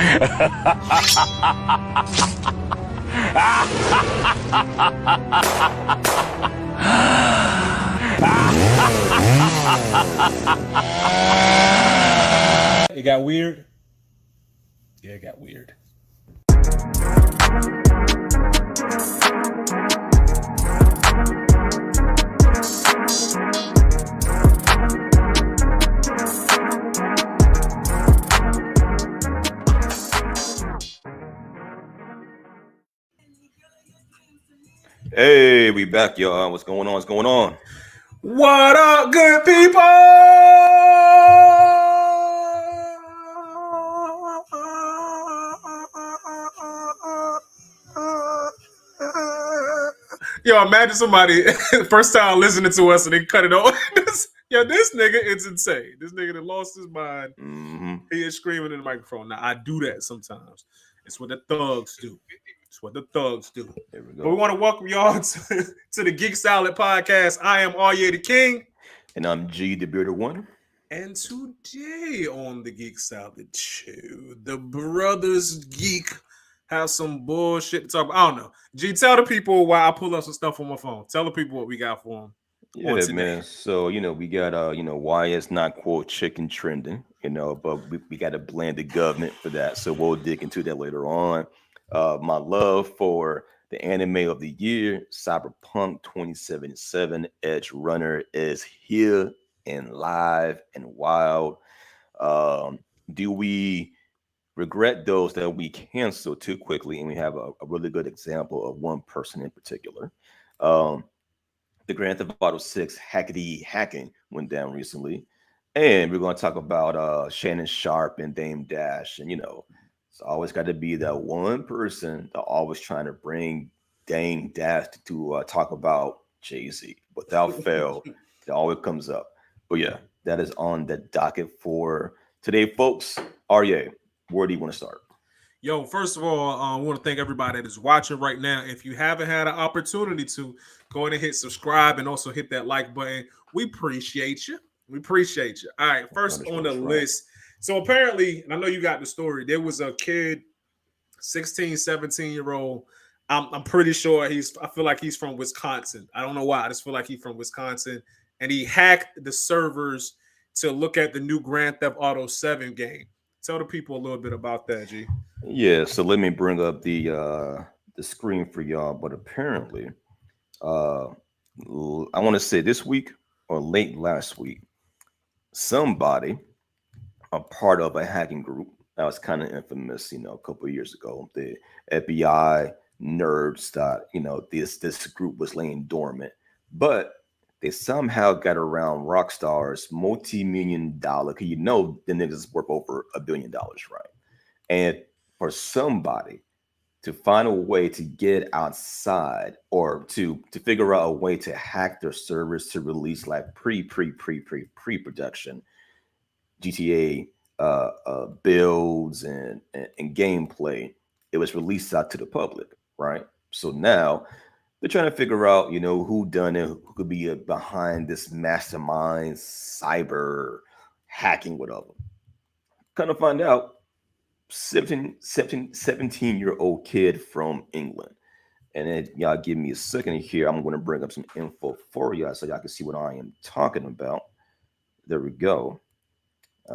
It got weird. Yeah, it got weird. Hey, we back, y'all. What's going on? What's going on? What up, good people? Yo, imagine somebody first time listening to us and they cut it off. This nigga is insane. This nigga that lost his mind. Mm-hmm. He is screaming in the microphone. Now, I do that sometimes. It's what the thugs do. It's what the thugs do. There we go. But we want to welcome y'all to the Geek Salad Podcast. I am Arye the King. And I'm G, the Bearded One. And today on the Geek Salad Show, the Brothers Geek have some bullshit to talk about. I don't know. G, tell the people why I pull up some stuff on my phone. Tell the people what we got for them. Yeah, man. So, we got, why it's not, quote, chicken trending, but we got to blame the government for that. So we'll dig into that later on. My love for the anime of the year, Cyberpunk 2077 Edge Runner, is here and live and wild. Do we regret those that we cancel too quickly? And we have a really good example of one person in particular. The Grand Theft Auto 6 hacking went down recently. And we're going to talk about Shannon Sharp and Dame Dash. And, it's always got to be that one person that always trying to bring Dame Dash to talk about Jay-Z. Without fail, it always comes up. But yeah, that is on the docket for today, folks. Arye, where do you want to start? Yo, first of all, I want to thank everybody that is watching right now. If you haven't had an opportunity to, go ahead and hit subscribe and also hit that like button. We appreciate you. We appreciate you. All right, first on the list. So apparently, and I know you got the story, there was a kid, 16, 17-year-old. I'm pretty sure I feel like he's from Wisconsin. I don't know why. I just feel like he's from Wisconsin. And he hacked the servers to look at the new Grand Theft Auto 7 game. Tell the people a little bit about that, G. Yeah, so let me bring up the screen for y'all. But apparently, I want to say this week or late last week, somebody, a part of a hacking group that was kind of infamous, a couple of years ago, the FBI nerds thought, this group was laying dormant, but they somehow got around Rockstar's multi-million dollar, because the niggas is worth over $1 billion, right? And for somebody to find a way to get outside or to figure out a way to hack their servers to release like pre-production GTA builds and gameplay, it was released out to the public, right? So now they're trying to figure out, who done it, who could be behind this mastermind cyber hacking, whatever. Kind of find out 17-year-old kid from England. And then y'all give me a second here. I'm going to bring up some info for y'all so y'all can see what I am talking about. There we go.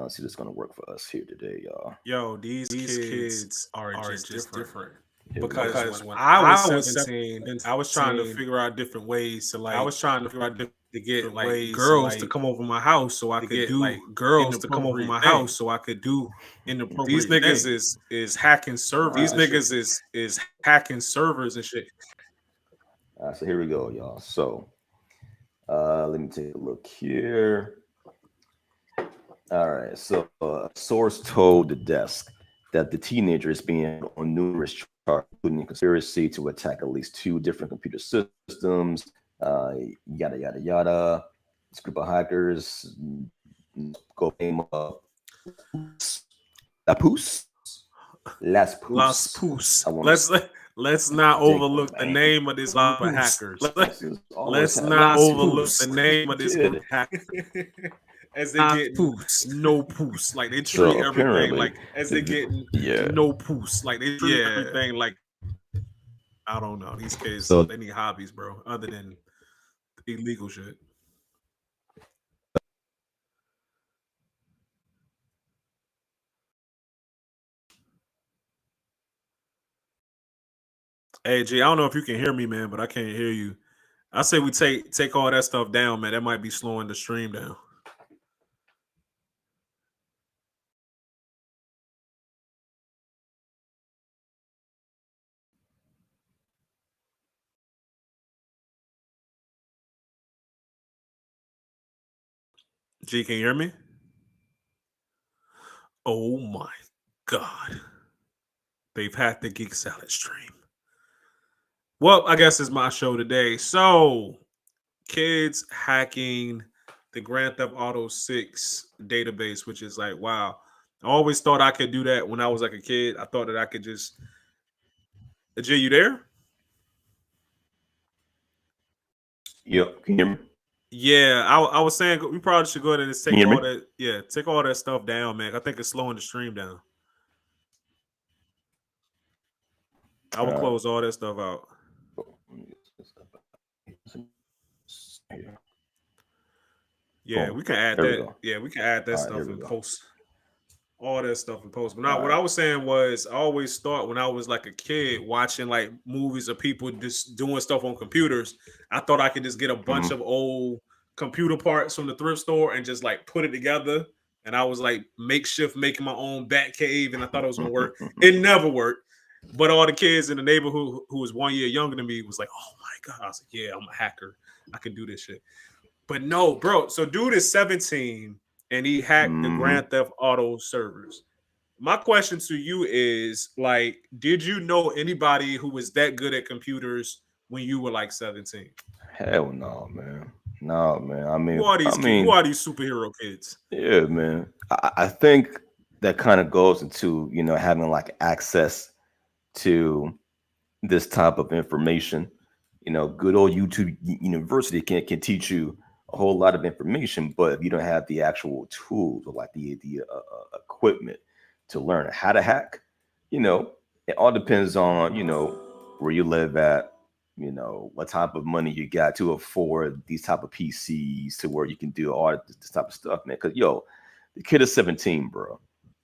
See, this is going to work for us here today, y'all. Yo, these kids are just different. Because when I was 17, I was trying to figure out different ways to get like girls to come over my house so I could do inappropriate. These niggas is hacking servers. These niggas is hacking servers and shit. So here we go, y'all. So let me take a look here. All right. So a source told the desk that the teenager is being on numerous charges, including conspiracy to attack at least 2 different computer systems, yada, yada, yada. This group of hackers go name up Las Poos. Let's not overlook the name of this group of hackers. Let's not overlook the name of this group of hackers. as they getting Poos. no poos. Like they So treat everything apparently, like as they getting yeah. no poos. Like they treat everything like I don't know. These kids So they need hobbies, bro, other than illegal shit. Hey G, I don't know if you can hear me, man, but I can't hear you. I say we take all that stuff down, man. That might be slowing the stream down. G, can you hear me? Oh my god. They've hacked the Geek Salad stream. Well, I guess it's my show today. So, kids hacking the Grand Theft Auto 6 database, which is like, wow. I always thought I could do that when I was like a kid. I thought that I could just. G, you there? Yep. Can you hear me? Yeah, I was saying we probably should go ahead and just Can you take hear all me? that. Yeah, take all that stuff down, man. I think it's slowing the stream down. I will close all that stuff out. Yeah, Boom. we can add There we that. go. Yeah, we can add that All right, here stuff we in go. post. All that stuff in post. But All now, what right. I was saying was, I always thought when I was like a kid watching like movies of people just doing stuff on computers, I thought I could just get a bunch of old computer parts from the thrift store and just like put it together. And I was like makeshift making my own bat cave, and I thought it was gonna work. It never worked. But all the kids in the neighborhood who was 1 year younger than me was like, "Oh my god!" I was like, "Yeah, I'm a hacker. I can do this shit." But no, bro. So dude is 17 and he hacked the Grand Theft Auto servers. My question to you is like, did you know anybody who was that good at computers when you were like 17? Hell no, man. No, man. Who are I these kids? Who mean, are these superhero kids? yeah, man. I think that kind of goes into having like access to this type of information. Good old YouTube University can teach you a whole lot of information, but if you don't have the actual tools or like the equipment to learn how to hack, you know, it all depends on where you live at, what type of money you got to afford these type of PCs to where you can do all this type of stuff, man. Because the kid is 17, bro,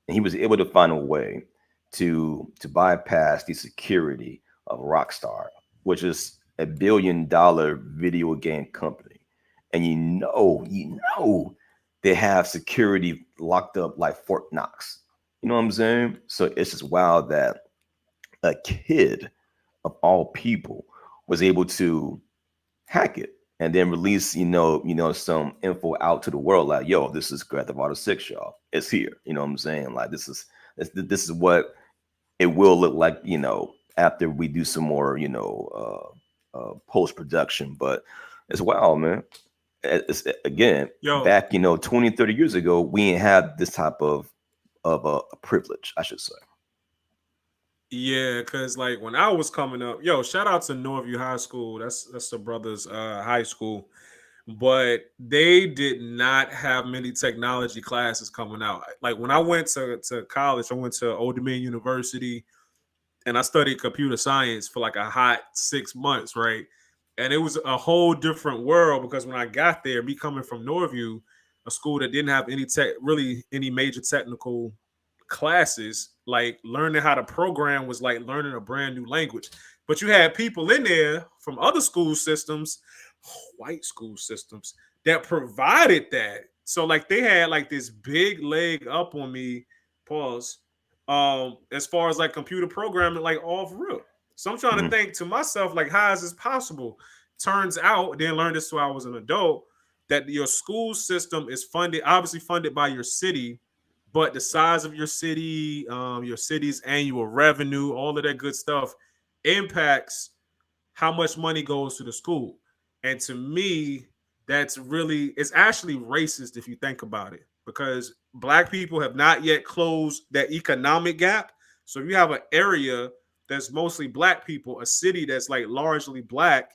and he was able to find a way to bypass the security of Rockstar, which is $1 billion video game company. And they have security locked up like Fort Knox. You know what I'm saying? So it's just wild that a kid of all people was able to hack it and then release, some info out to the world like, yo, this is Grand Theft Auto 6, y'all. It's here. You know what I'm saying? Like this is what it will look like, after we do some more, post production. But it's wild, man. Again, Yo, back 20, 30 years ago, we ain't had this type of a privilege, I should say. yeah, because like when I was coming up, yo, shout out to Northview High School. That's the brothers' high school. But they did not have many technology classes coming out. Like when I went to college, I went to Old Dominion University and I studied computer science for like a hot 6 months, right? And it was a whole different world because when I got there, me coming from Northview, a school that didn't have really any major technical classes, like learning how to program was like learning a brand new language. But you had people in there from other school systems, white school systems, that provided that. So like they had like this big leg up on me, pause, as far as like computer programming, like off real. So I'm trying to Mhm. think to myself, like, how is this possible? Turns out, then learned this till I was an adult, that your school system is funded, obviously funded by your city, but the size of your city's annual revenue, all of that good stuff impacts how much money goes to the school. And to me, it's actually racist if you think about it, because black people have not yet closed that economic gap. So if you have an area that's mostly black people, a city that's like largely black,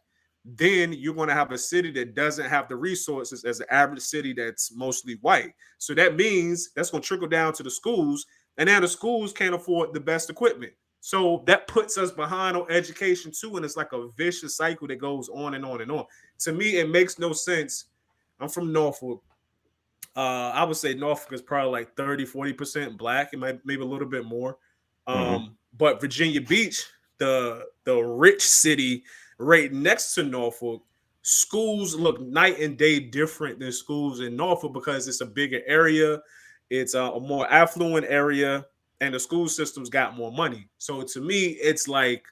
then you're going to have a city that doesn't have the resources as an average city that's mostly white. So that means that's going to trickle down to the schools, and now the schools can't afford the best equipment. So that puts us behind on education too, and it's like a vicious cycle that goes on and on and on. To me, it makes no sense. I'm from Norfolk. I would say Norfolk is probably like 30-40% black. It might maybe a little bit more. Mm-hmm. But Virginia Beach, the rich city right next to Norfolk, schools look night and day different than schools in Norfolk because it's a bigger area, it's a more affluent area, and the school system's got more money. So to me, it's like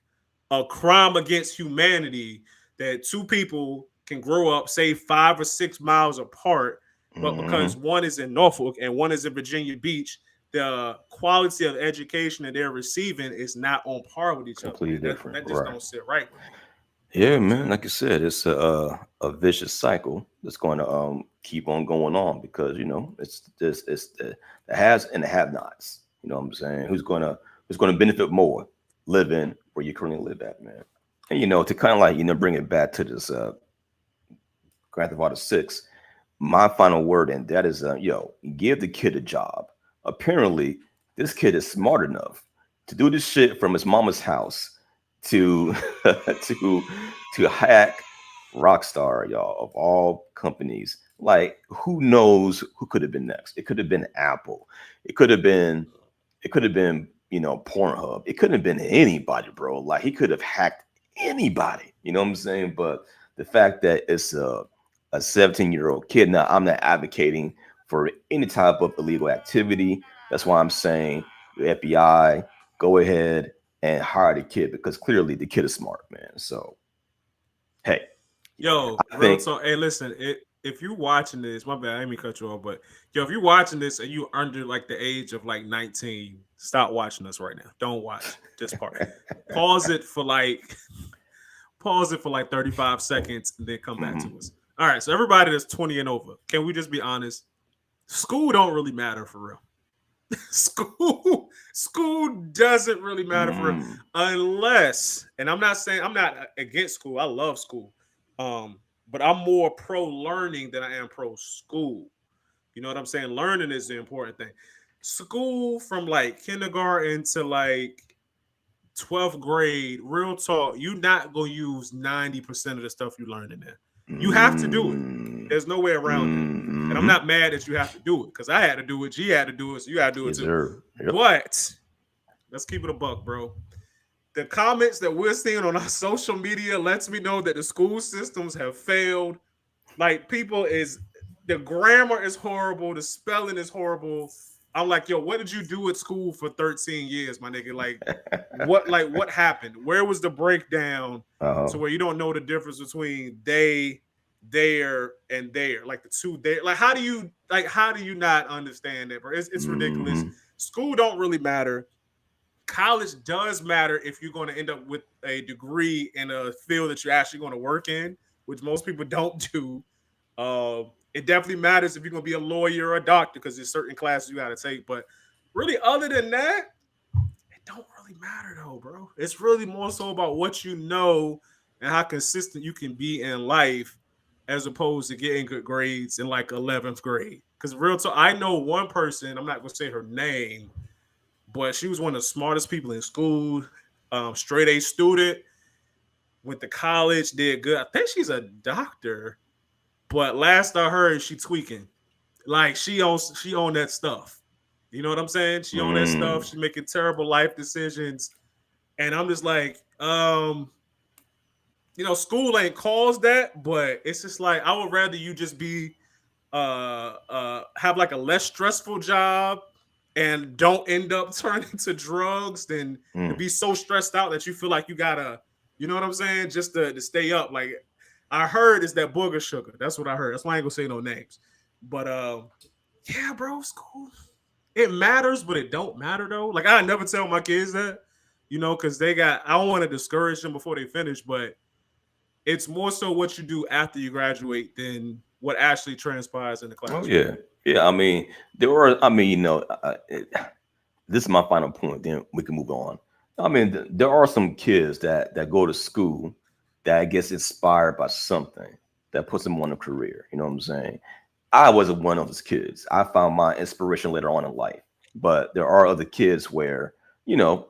a crime against humanity that two people can grow up, say 5 or 6 miles apart, but because Mm-hmm. one is in Norfolk and one is in Virginia Beach, the quality of education that they're receiving is not on par with each other, Completely man. That different, that just right? don't sit right with me. You know Yeah, what I'm man. saying? Like I said, it's a vicious cycle that's going to keep on going on because it's this it's the has and the have-nots. You know what I'm saying? Who's gonna benefit more living where you currently live at, man? And to kind of like bring it back to this Grand Theft Auto 6, my final word, and that is, give the kid a job. Apparently, this kid is smart enough to do this shit from his mama's house to to to hack Rockstar, y'all, of all companies. Like, who knows who could have been next? It could have been Apple. It could have been, it could have been, Pornhub. It couldn't have been anybody, bro. Like, he could have hacked anybody. You know what I'm saying? But the fact that it's a 17-year-old kid. Now, I'm not advocating for any type of illegal activity. That's why I'm saying the FBI, go ahead and hire the kid because clearly the kid is smart, man. So, hey, Yo, I real think talk. Hey, listen, if you watching this, my bad, I didn't mean to cut you off, but yo, if you're watching this and you under like the age of like 19, stop watching us right now. Don't watch this part. Pause it for like pause it for like 35 seconds and then come back to mhm. us. All right, so everybody that's 20 and over, can we just be honest? School don't really matter for real. School doesn't really matter for real Mm, unless, and I'm not saying I'm not against school. I love school. Um, but I'm more pro learning than I am pro school. You know what I'm saying? Learning is the important thing. School from like kindergarten to like 12th grade, real talk, you're not gonna use 90% of the stuff you learn in there. You have to do it. mm, There's no way around that. And I'm mm-hmm. not mad that you have to do it because I had to do it. G had to do it, so you got to do it Yes, too. sir. Yep. But let's keep it a buck, bro. The comments that we're seeing on our social media lets me know that the school systems have failed. Like people is the grammar is horrible, the spelling is horrible. I'm like, yo, what did you do at school for 13 years, my nigga? Like what happened? Where was the breakdown Uh-huh. to where you don't know the difference between they, there, and there? Like the two there. Like how do you not understand that, bro? It's ridiculous. Mm-hmm. School don't really matter. College does matter if you're going to end up with a degree in a field that you're actually going to work in, which most people don't do. It definitely matters if you're going to be a lawyer or a doctor because there's certain classes you got to take. But really, other than that, it don't really matter though, bro. It's really more so about what you know and how consistent you can be in life as opposed to getting good grades in like 11th grade. Because real talk, I know one person, I'm not going to say her name, but she was one of the smartest people in school, straight A student, went to college, did good. I think she's a doctor, but last I heard, she tweaking. Like she on that stuff. You know what I'm saying? She on that stuff. Mm. She making terrible life decisions, and I'm just like, school ain't caused that, but it's just like I would rather you just be have like a less stressful job and don't end up turning to drugs than to Mm. be so stressed out that you feel like you gotta, you know what I'm saying, just to stay up. Like I heard is that booger sugar. That's what I heard. That's why I ain't gonna say no names. But yeah, bro, school. It matters, but it don't matter though. Like I never tell my kids that, because they got. I don't want to discourage them before they finish, but it's more so what you do after you graduate than what actually transpires in the Oh classroom. yeah, yeah. I mean, there are. I mean, this is my final point. Then we can move on. I mean, there are some kids that go to school. that gets inspired by something that puts them on a career. You know what I'm saying? I wasn't one of those kids. I found my inspiration later on in life. But there are other kids where, you know,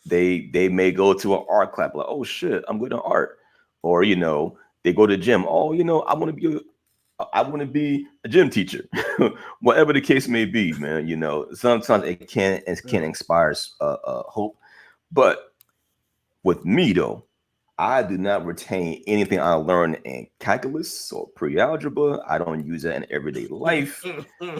they may go to an art class like, oh shit, I'm good at art. Or, you know, they go to the gym. Oh, you know, I want to be a gym teacher. Whatever the case may be, man. You know, sometimes it can inspire hope. But with me though, I do not retain anything I learned in calculus or pre-algebra. I don't use that in everyday life.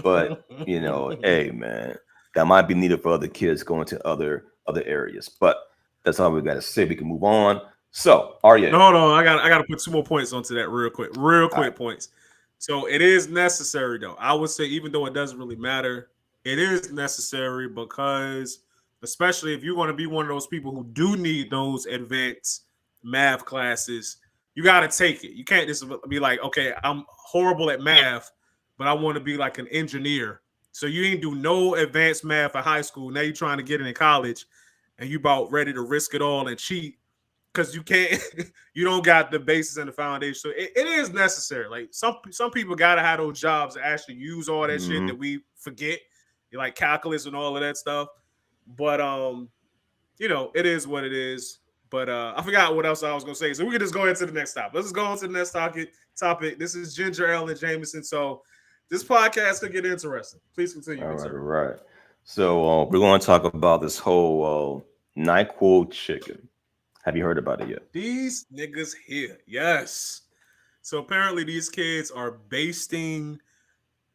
But you know, hey man, that might be needed for other kids going to other areas. But that's all we got to say. We can move on. So, Arya, No, no, I gotta put two more points onto that real all right. quick points. So it is necessary though. I would say even though it doesn't really matter, it is necessary because especially if you're going to be one of those people who do need those advanced math classes, you got to take it. You can't just be like, okay, I'm horrible at math, but I want to be like an engineer. So you ain't do no advanced math at high school. Now you're trying to get it in college, and you about ready to risk it all and cheat because you can't you don't got the basis and the foundation. So it is necessary. Like some people gotta have those jobs that actually use all that shit Mhm. that we forget, like calculus and all of that stuff. But it is what it is. But I forgot what else I was gonna say. So we can just go into the next topic. Let's just go on to the next topic. This is Ginger Ale and Jameson. So this podcast could get interesting. Please continue, All good right, all sir. right. So we're going to talk about this whole Nyquil chicken. Have you heard about it yet? These niggas here. Yes. So apparently these kids are basting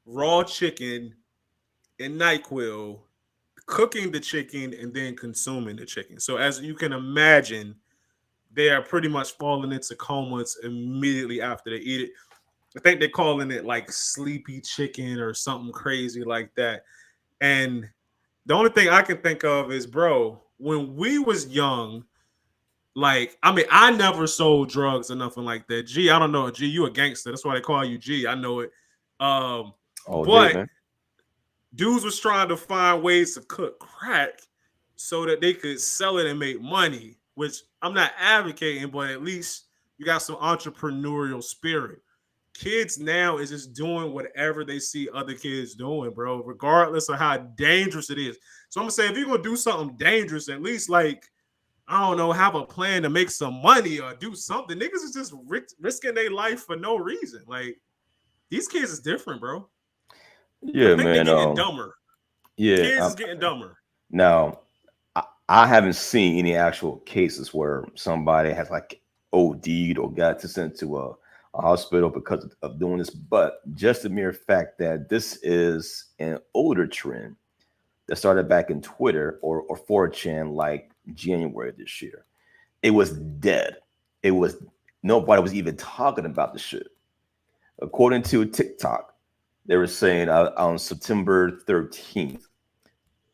raw chicken in NyQuil, cooking the chicken, and then consuming the chicken. So as you can imagine, they are pretty much falling into comas immediately after they eat it. I think they're calling it like sleepy chicken or something crazy like that. And the only thing I can think of is, bro, when we was young, like, I mean, I never sold drugs or nothing like that. G, I don't know. G, you a gangster. That's why they call you G. I know it. All day, But man. dudes was trying to find ways to cook crack so that they could sell it and make money, which I'm not advocating, but at least you got some entrepreneurial spirit. Kids now is just doing whatever they see other kids doing, bro, regardless of how dangerous it is. So I'm gonna say if you're gonna do something dangerous, at least like I don't know, have a plan to make some money or do something. Niggas is just risking their life for no reason. Like these kids is different, bro. I Yeah, think they're man. getting dumber. Yeah. Kids is getting dumber. Now, I haven't seen any actual cases where somebody has like OD'd or got to sent to a hospital because of doing this, but just the mere fact that this is an older trend that started back in Twitter or 4chan like January this year. It was dead. It was nobody was even talking about the shit. According to TikTok, they were saying on September 13th,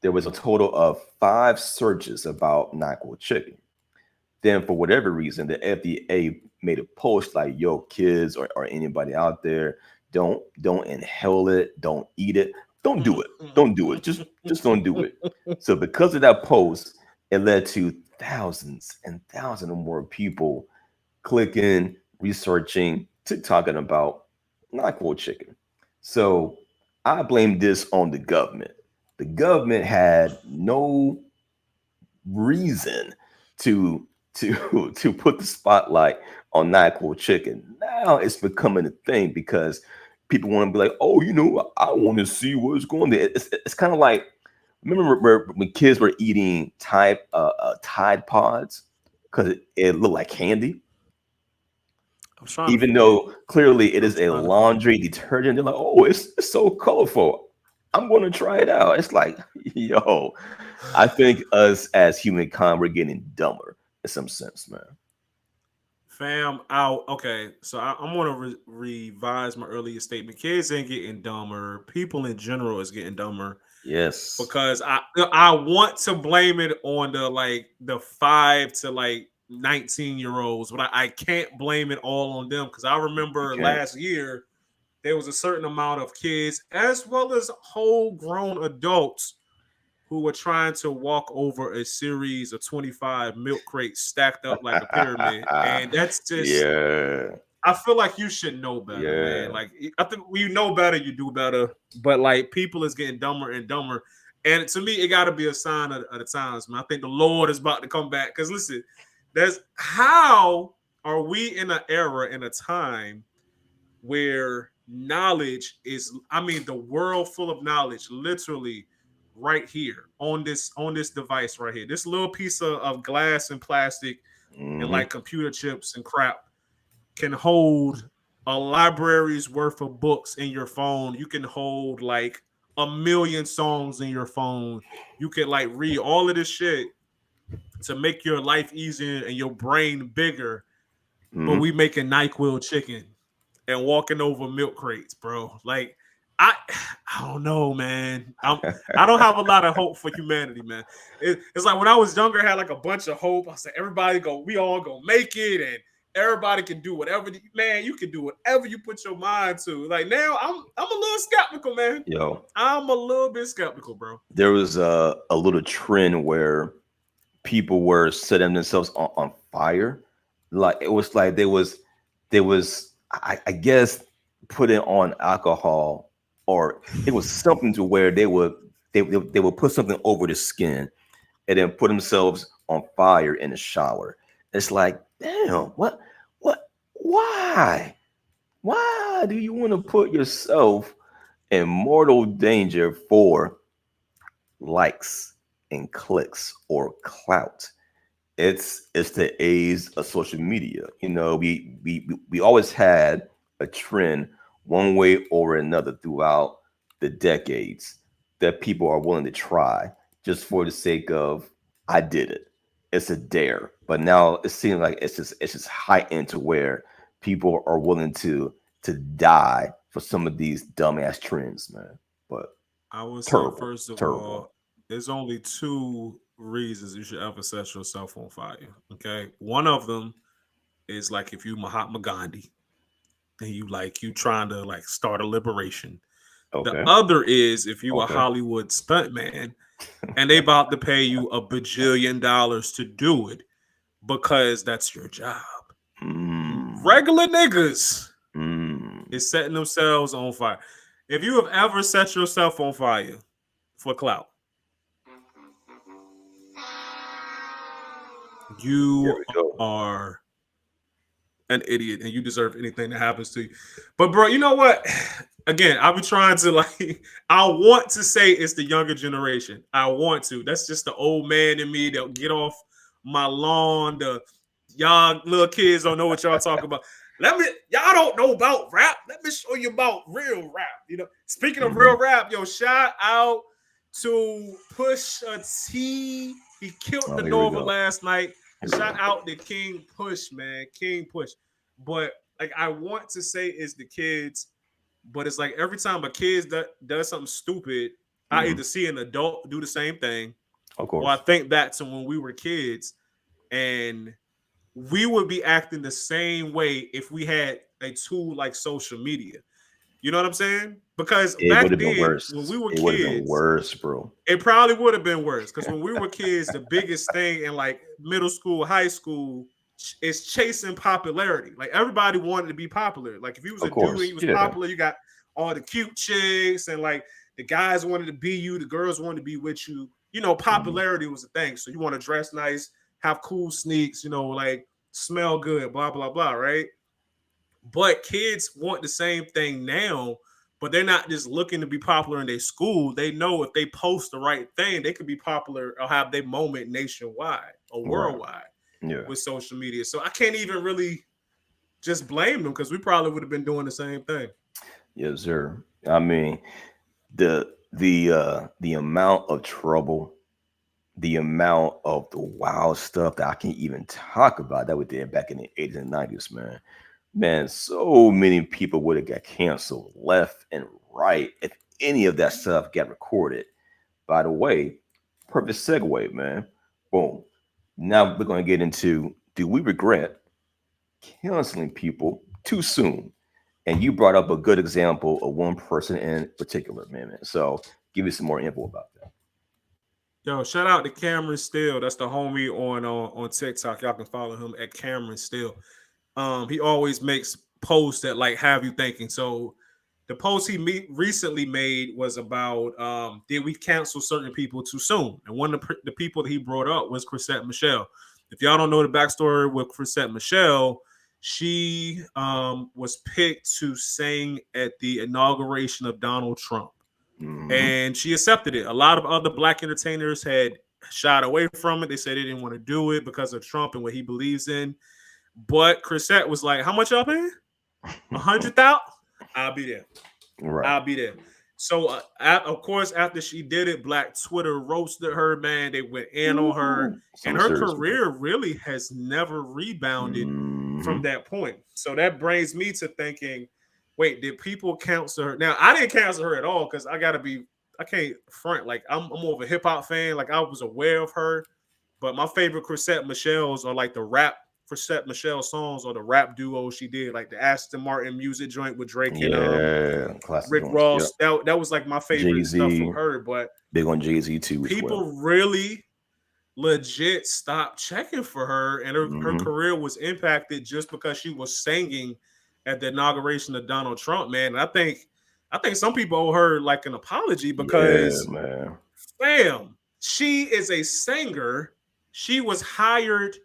there was a total of 5 searches about NyQuil chicken. Then, for whatever reason, the FDA made a post like, "Yo, kids or anybody out there, don't inhale it, don't eat it, don't do it, just don't do it." So, because of that post, it led to thousands and thousands of more people clicking, researching, TikToking about NyQuil chicken. So, I blame this on the government. The government had no reason to to put the spotlight on NyQuil chicken. Now it's becoming a thing because people want to be like, oh, I want to see what's going there. It's kind of like remember when kids were eating Tide Pods because it looked like candy, I'm trying to even forget. though clearly it I'm is a trying to forget. laundry detergent. They're like, oh, it's so colorful. I'm going to try it out. It's like, yo, I think us as humankind, we're getting dumber in some sense, man. Fam out. Okay, so I'm gonna revise my earlier statement. Kids ain't getting dumber. People in general is getting dumber Yes. because I want to blame it on the 5 to 19 year olds, but I can't blame it all on them because I You remember can't. last year there was a certain amount of kids as well as whole grown adults who were trying to walk over a series of 25 milk crates stacked up like a pyramid. And that's just, Yeah, I feel like you should know better, man. yeah. Like, I think when you know better, you do better. But like, people is getting dumber and dumber. And to me, it got to be a sign of the times, man. I think the Lord is about to come back. Because listen, there's how are we in an era, in a time where knowledge is, I mean, the world full of knowledge, literally right here on this device right here. This little piece of glass and plastic and Hmm. like computer chips and crap can hold a library's worth of books in your phone. You can hold like a million songs in your phone. You can like read all of this shit to make your life easier and your brain bigger. But Hmm. we making Nyquil chicken and walking over milk crates, bro. Like I, I don't know, man. I don't have a lot of hope for humanity, man. It's like when I was younger, I had like a bunch of hope. I said everybody go, we all gonna make it, and everybody can do whatever. Man, you can do whatever you put your mind to. Like now, I'm a little skeptical, man. Yo, I'm a little bit skeptical, bro. there was a little trend where people were setting themselves on fire. Like it was like there was I guess putting on alcohol, or it was something to where they would put something over the skin and then put themselves on fire in the shower. It's like, damn, what why do you want to put yourself in mortal danger for likes and clicks or clout? It's the age of social media. You know, we always had a trend one way or another throughout the decades that people are willing to try just for the sake of I did it. It's a dare. But now it seems like it's just heightened to where people are willing to die for some of these dumbass trends, man. But I would say terrible, first of terrible. all, there's only two reasons you should ever set yourself on fire. Okay, one of them is like if you Mahatma Gandhi and you trying to like start a liberation. The Okay, other is if you a okay. Hollywood stuntman and they about to pay you $1 billion to do it because that's your job. Mm, Regular niggas mm. is setting themselves on fire. If you have ever set yourself on fire for clout, There you we go. are an idiot and you deserve anything that happens to you. But bro, you know what? Again, I'll be trying to like I want to say it's the younger generation. I want to. That's just the old man in me that'll get off my lawn. The y'all little kids don't know what y'all talking about. Y'all don't know about rap. Let me show you about real rap. You know, speaking of Hmm. real rap, yo, shout out to Push a T. He killed Oh, the here we Nova go. last night. Here we Shout go. out to King Push, man. King Push. But like I want to say it's the kids, but it's like every time a kid does something stupid, I Hmm. either see an adult do the same thing, Of or I course. think back to when we were kids and we would be acting the same way if we had a tool like social media. You know what I'm saying? Because It would back have been then, when we worse. were It would have been kids, worse, bro. it probably would have been worse because when we were kids, the biggest thing in like middle school, high school is chasing popularity. Like everybody wanted to be popular. Like if you was Of a dude and course. you was Yeah. popular, you got all the cute chicks and like the guys wanted to be you, the girls wanted to be with you. You know, Hmm. popularity was a thing. So you want to dress nice, have cool sneaks, you know, like smell good, blah, blah, blah, right? But kids want the same thing now, but they're not just looking to be popular in their school. They know if they post the right thing, they could be popular or have their moment nationwide or Right. worldwide Yeah. with social media. So I can't even really just blame them because we probably would have been doing the same thing. Yes, sir. I mean, the amount of trouble, the amount of the wild stuff that I can't even talk about that we did back in the 80s and 90s, man. Man, so many people would have got canceled left and right if any of that stuff got recorded. By the way, perfect segue, man. Boom. Now we're going to get into, do we regret canceling people too soon? And you brought up a good example of one person in particular, man. So give me some more info about that. Yo, shout out to Cameron Steele. That's the homie on TikTok. Y'all can follow him at Cameron Steele. He always makes posts that like have you thinking. So the post recently made was about did we cancel certain people too soon? And one of the people that he brought up was Chrisette Michelle. If y'all don't know the backstory with Chrisette Michelle, she was picked to sing at the inauguration of Donald Trump, Hmm. and she accepted it. A lot of other black entertainers had shied away from it. They said they didn't want to do it because of Trump and what he believes in. But Chrisette was like, "How much y'all paying? 100,000? I'll be there. Right. I'll be there." So, of course, after she did it, Black Twitter roasted her. Man, they went in on her, Ooh, and some her serious one. career really has never rebounded Hmm. from that point. So that brings me to thinking, wait, did people cancel her? Now, I didn't cancel her at all because I can't front. Like, I'm more of a hip hop fan. Like, I was aware of her, but my favorite Chrisette Michelle's are like the rap Chrisette Michelle songs or the rap duo she did, like the Aston Martin music joint with Drake and Yeah, classic Rick joints. Yep. Ross. That was like my Jay favorite stuff from Z, her. But big on Jay Z too as well. people really legit stopped checking for her, and her Hmm. career was impacted just because she was singing at the inauguration of Donald Trump. Man, and I think some people owe her like an apology Yeah, because, man. fam, she is a singer. She was hired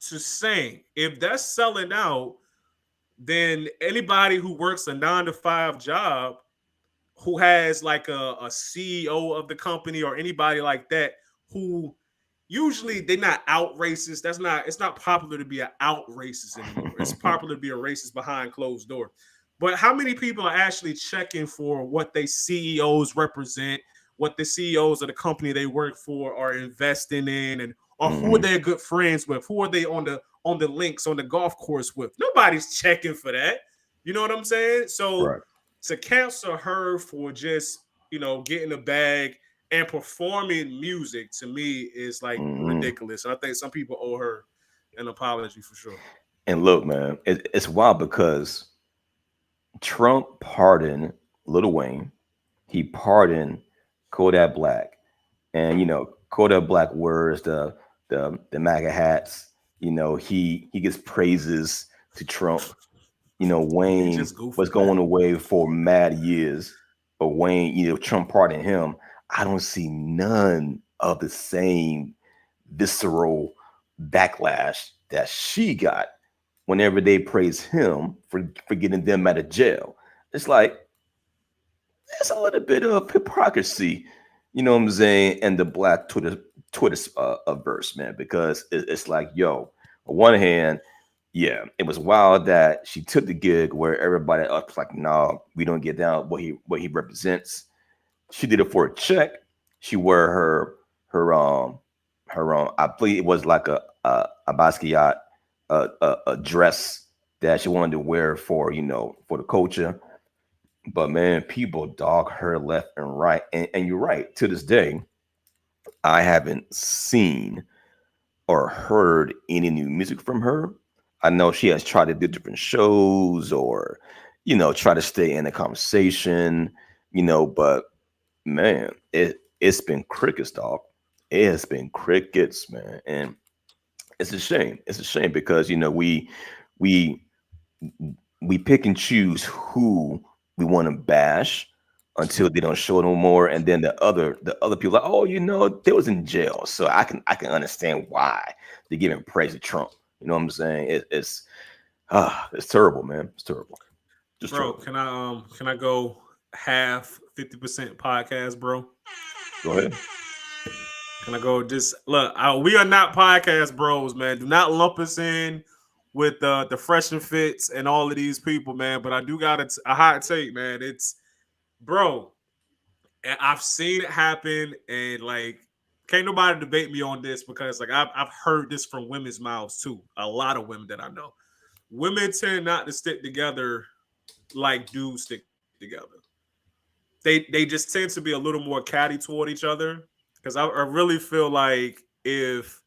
to sing. If that's selling out, then anybody who works a 9 to 5 job who has like a CEO of the company or anybody like that who usually they're not out racist. It's not popular to be an out racist anymore. It's popular to be a racist behind closed door. But how many people are actually checking for what they CEOs represent, what the CEOs of the company they work for are investing in, and or who are Hmm. they good friends with? Who are they on the links on the golf course with? Nobody's checking for that. You know what I'm saying? So Right. to cancel her for just getting a bag and performing music to me is like Hmm. ridiculous. And I think some people owe her an apology for sure. And look, man, it's wild because Trump pardoned Lil Wayne. He pardoned Kodak Black, and Kodak Black wears the MAGA hats. He gets praises to Trump. He Wayne just goofy, was man. going away for mad years, but Wayne, Trump pardoned him. I don't see none of the same visceral backlash that she got whenever they praise him for getting them out of jail. It's like there's a little bit of hypocrisy, you know what I'm saying, in the black Twitter verse, man, because it's like, yo, on one hand, yeah, it was wild that she took the gig where everybody else was like, no, we don't get down what he represents. She did it for a check. She wore her I believe it was like a Basquiat a dress that she wanted to wear for for the culture. But man, people dog her left and right. And you're right. To this day, I haven't seen or heard any new music from her. I know she has tried to do different shows or, try to stay in the conversation, but man, it's been crickets, dog. It has been crickets, man. And it's a shame. It's a shame because, we we pick and choose who we want to bash until they don't show no more, and then the other people like, oh, they was in jail, so I can understand why they're giving praise to Trump. You know what I'm saying? It's terrible, man. It's terrible, just Bro, terrible. can I go half 50% podcast, bro? Go ahead. Can I go just look? We are not podcast bros, man. Do not lump us in with the fresh and fits and all of these people, man. But I do got a hot take, man. It's bro. And I've seen it happen, and like, can't nobody debate me on this because like I've heard this from women's mouths too. A lot of women that I know, women tend not to stick together like dudes stick together. They just tend to be a little more catty toward each other because I really feel like if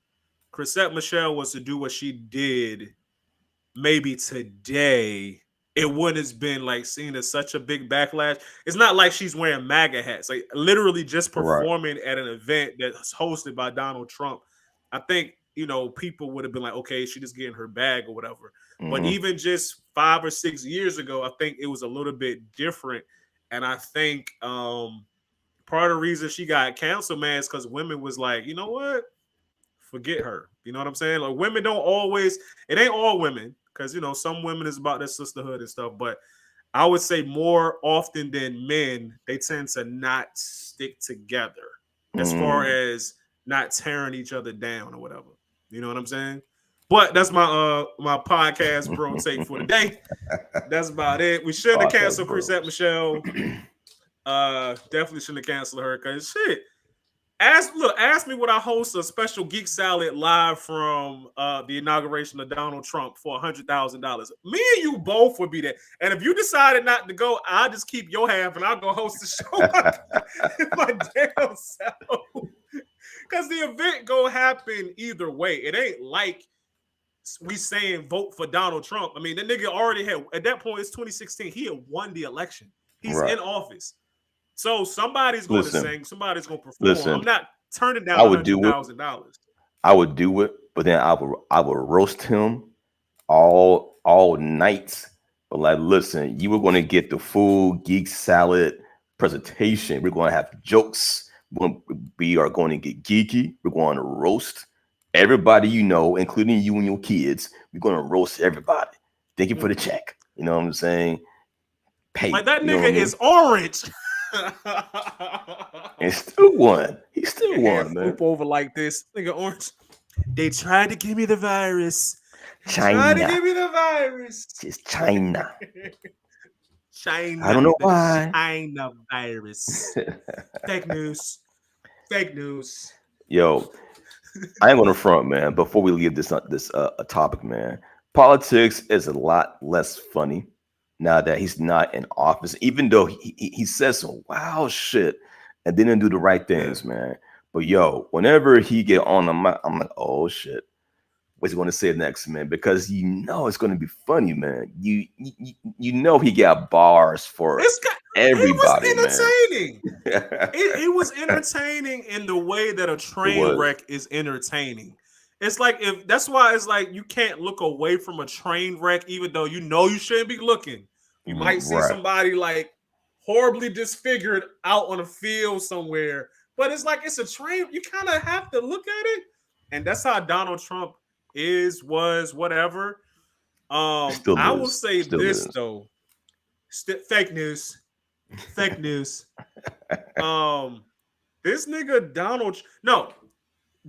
Chrisette Michelle was to do what she did maybe today, it wouldn't have been like seen as such a big backlash. It's not like she's wearing MAGA hats, like literally just Right. performing at an event that's hosted by Donald Trump. I think, people would have been like, okay, she just getting her bag or whatever. But Hmm. even just 5 or 6 years ago, I think it was a little bit different. And I think part of the reason she got canceled, man, is because women was like, you know what? Forget her. You know what I'm saying? Like women don't always, it ain't all women, because some women is about their sisterhood and stuff, but I would say more often than men, they tend to not stick together as far Hmm. as not tearing each other down or whatever. You know what I'm saying? But that's my podcast bro take for the day. That's about it. We shouldn't have Podcast canceled Chrisette bros. Michelle. Definitely shouldn't have canceled her because shit. Ask me would I host a special Geek Salad live from the inauguration of Donald Trump for $100,000. Me and you both would be there. And if you decided not to go, I'll just keep your half and I'll go host the show my damn self. Because the event gonna happen either way. It ain't like we saying vote for Donald Trump. I mean, the nigga already had, at that point, it's 2016. He had won the election. He's Right. in office. So somebody's going to Listen, sing, somebody's going to perform. I'm listen. not turning I down would do it. $100,000. I would do it, but then I would roast him all night. But like, listen, you were going to get the full geek salad presentation. We're going to have jokes. We are going to get geeky. We're going to roast everybody you know, including you and your kids. We're going to roast everybody. Thank you for the check. You know what I'm saying? Like Pay. that You know nigga what I mean? is orange. And still won. He still Your hair won, man. swoop over like this. Nigga orange. They tried to give me the virus. They tried to China. give me the virus. It's China. I China. don't know The why. China virus. Fake news. Fake news. Yo, I ain't gonna front, man. Before we leave this topic, man, politics is a lot less funny now that he's not in office. Even though he says some wild shit and didn't do the right Yeah. things, man. But yo, whenever he get on, I'm like, oh shit, what's he gonna say next, man? Because you know it's gonna be funny, man. You know he got bars for It's got, it everybody, man. was entertaining. It It was entertaining in the way that a train was. wreck is entertaining. It's like if that's why it's like you can't look away from a train wreck, even though you know you shouldn't be looking. You might see Right. somebody like horribly disfigured out on a field somewhere, but it's like it's a train. You kind of have to look at it, and that's how Donald Trump is, was, whatever. Still I will is. say Still this is. though, fake news, fake news. Um, this nigga Donald, no,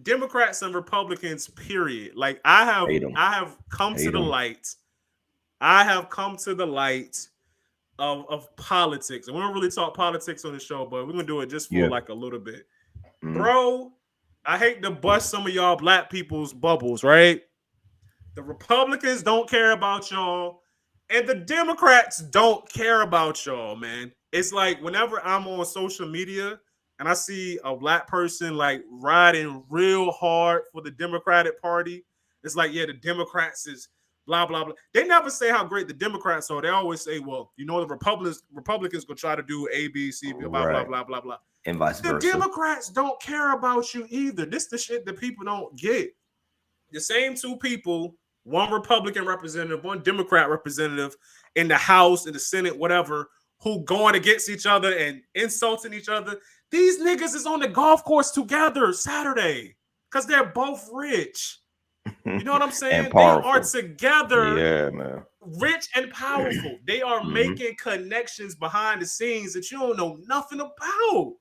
Democrats and Republicans, period. Like Hate him. I have come to Hate the him. light. I have come to the light of politics. And we don't really talk politics on the show, but we're gonna do it just for Yeah. like a little bit. Mhm. Bro, I hate to bust some of y'all black people's bubbles, right? The Republicans don't care about y'all, and the Democrats don't care about y'all, man. It's like whenever I'm on social media and I see a black person like riding real hard for the Democratic Party, it's like, yeah, the Democrats is blah blah blah. They never say how great the Democrats are. They always say, well, the Republicans gonna try to do A, B, C, blah blah Right. blah blah blah. And vice The versa. Democrats don't care about you either. This the shit that people don't get. The same two people, one Republican representative, one Democrat representative in the House, in the Senate, whatever, who going against each other and insulting each other. These niggas is on the golf course together Saturday because they're both rich. You know what I'm And saying? They are powerful. together, Yeah, man. rich and powerful. They are Hmm. making connections behind the scenes that you don't know nothing about.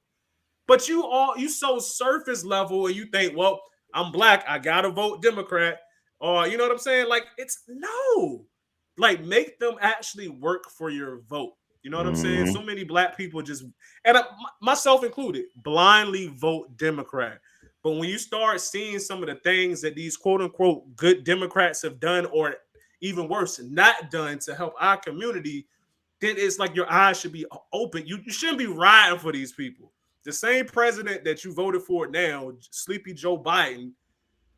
But you so surface level and you think, well, I'm black, I gotta vote Democrat. Or you know what I'm saying? Like it's no. Like make them actually work for your vote. You know what I'm saying? So Hmm. many black people just, and myself included, blindly vote Democrat. But when you start seeing some of the things that these quote unquote good Democrats have done, or even worse, not done to help our community, then it's like your eyes should be open. You shouldn't be riding for these people. The same president that you voted for now, Sleepy Joe Biden.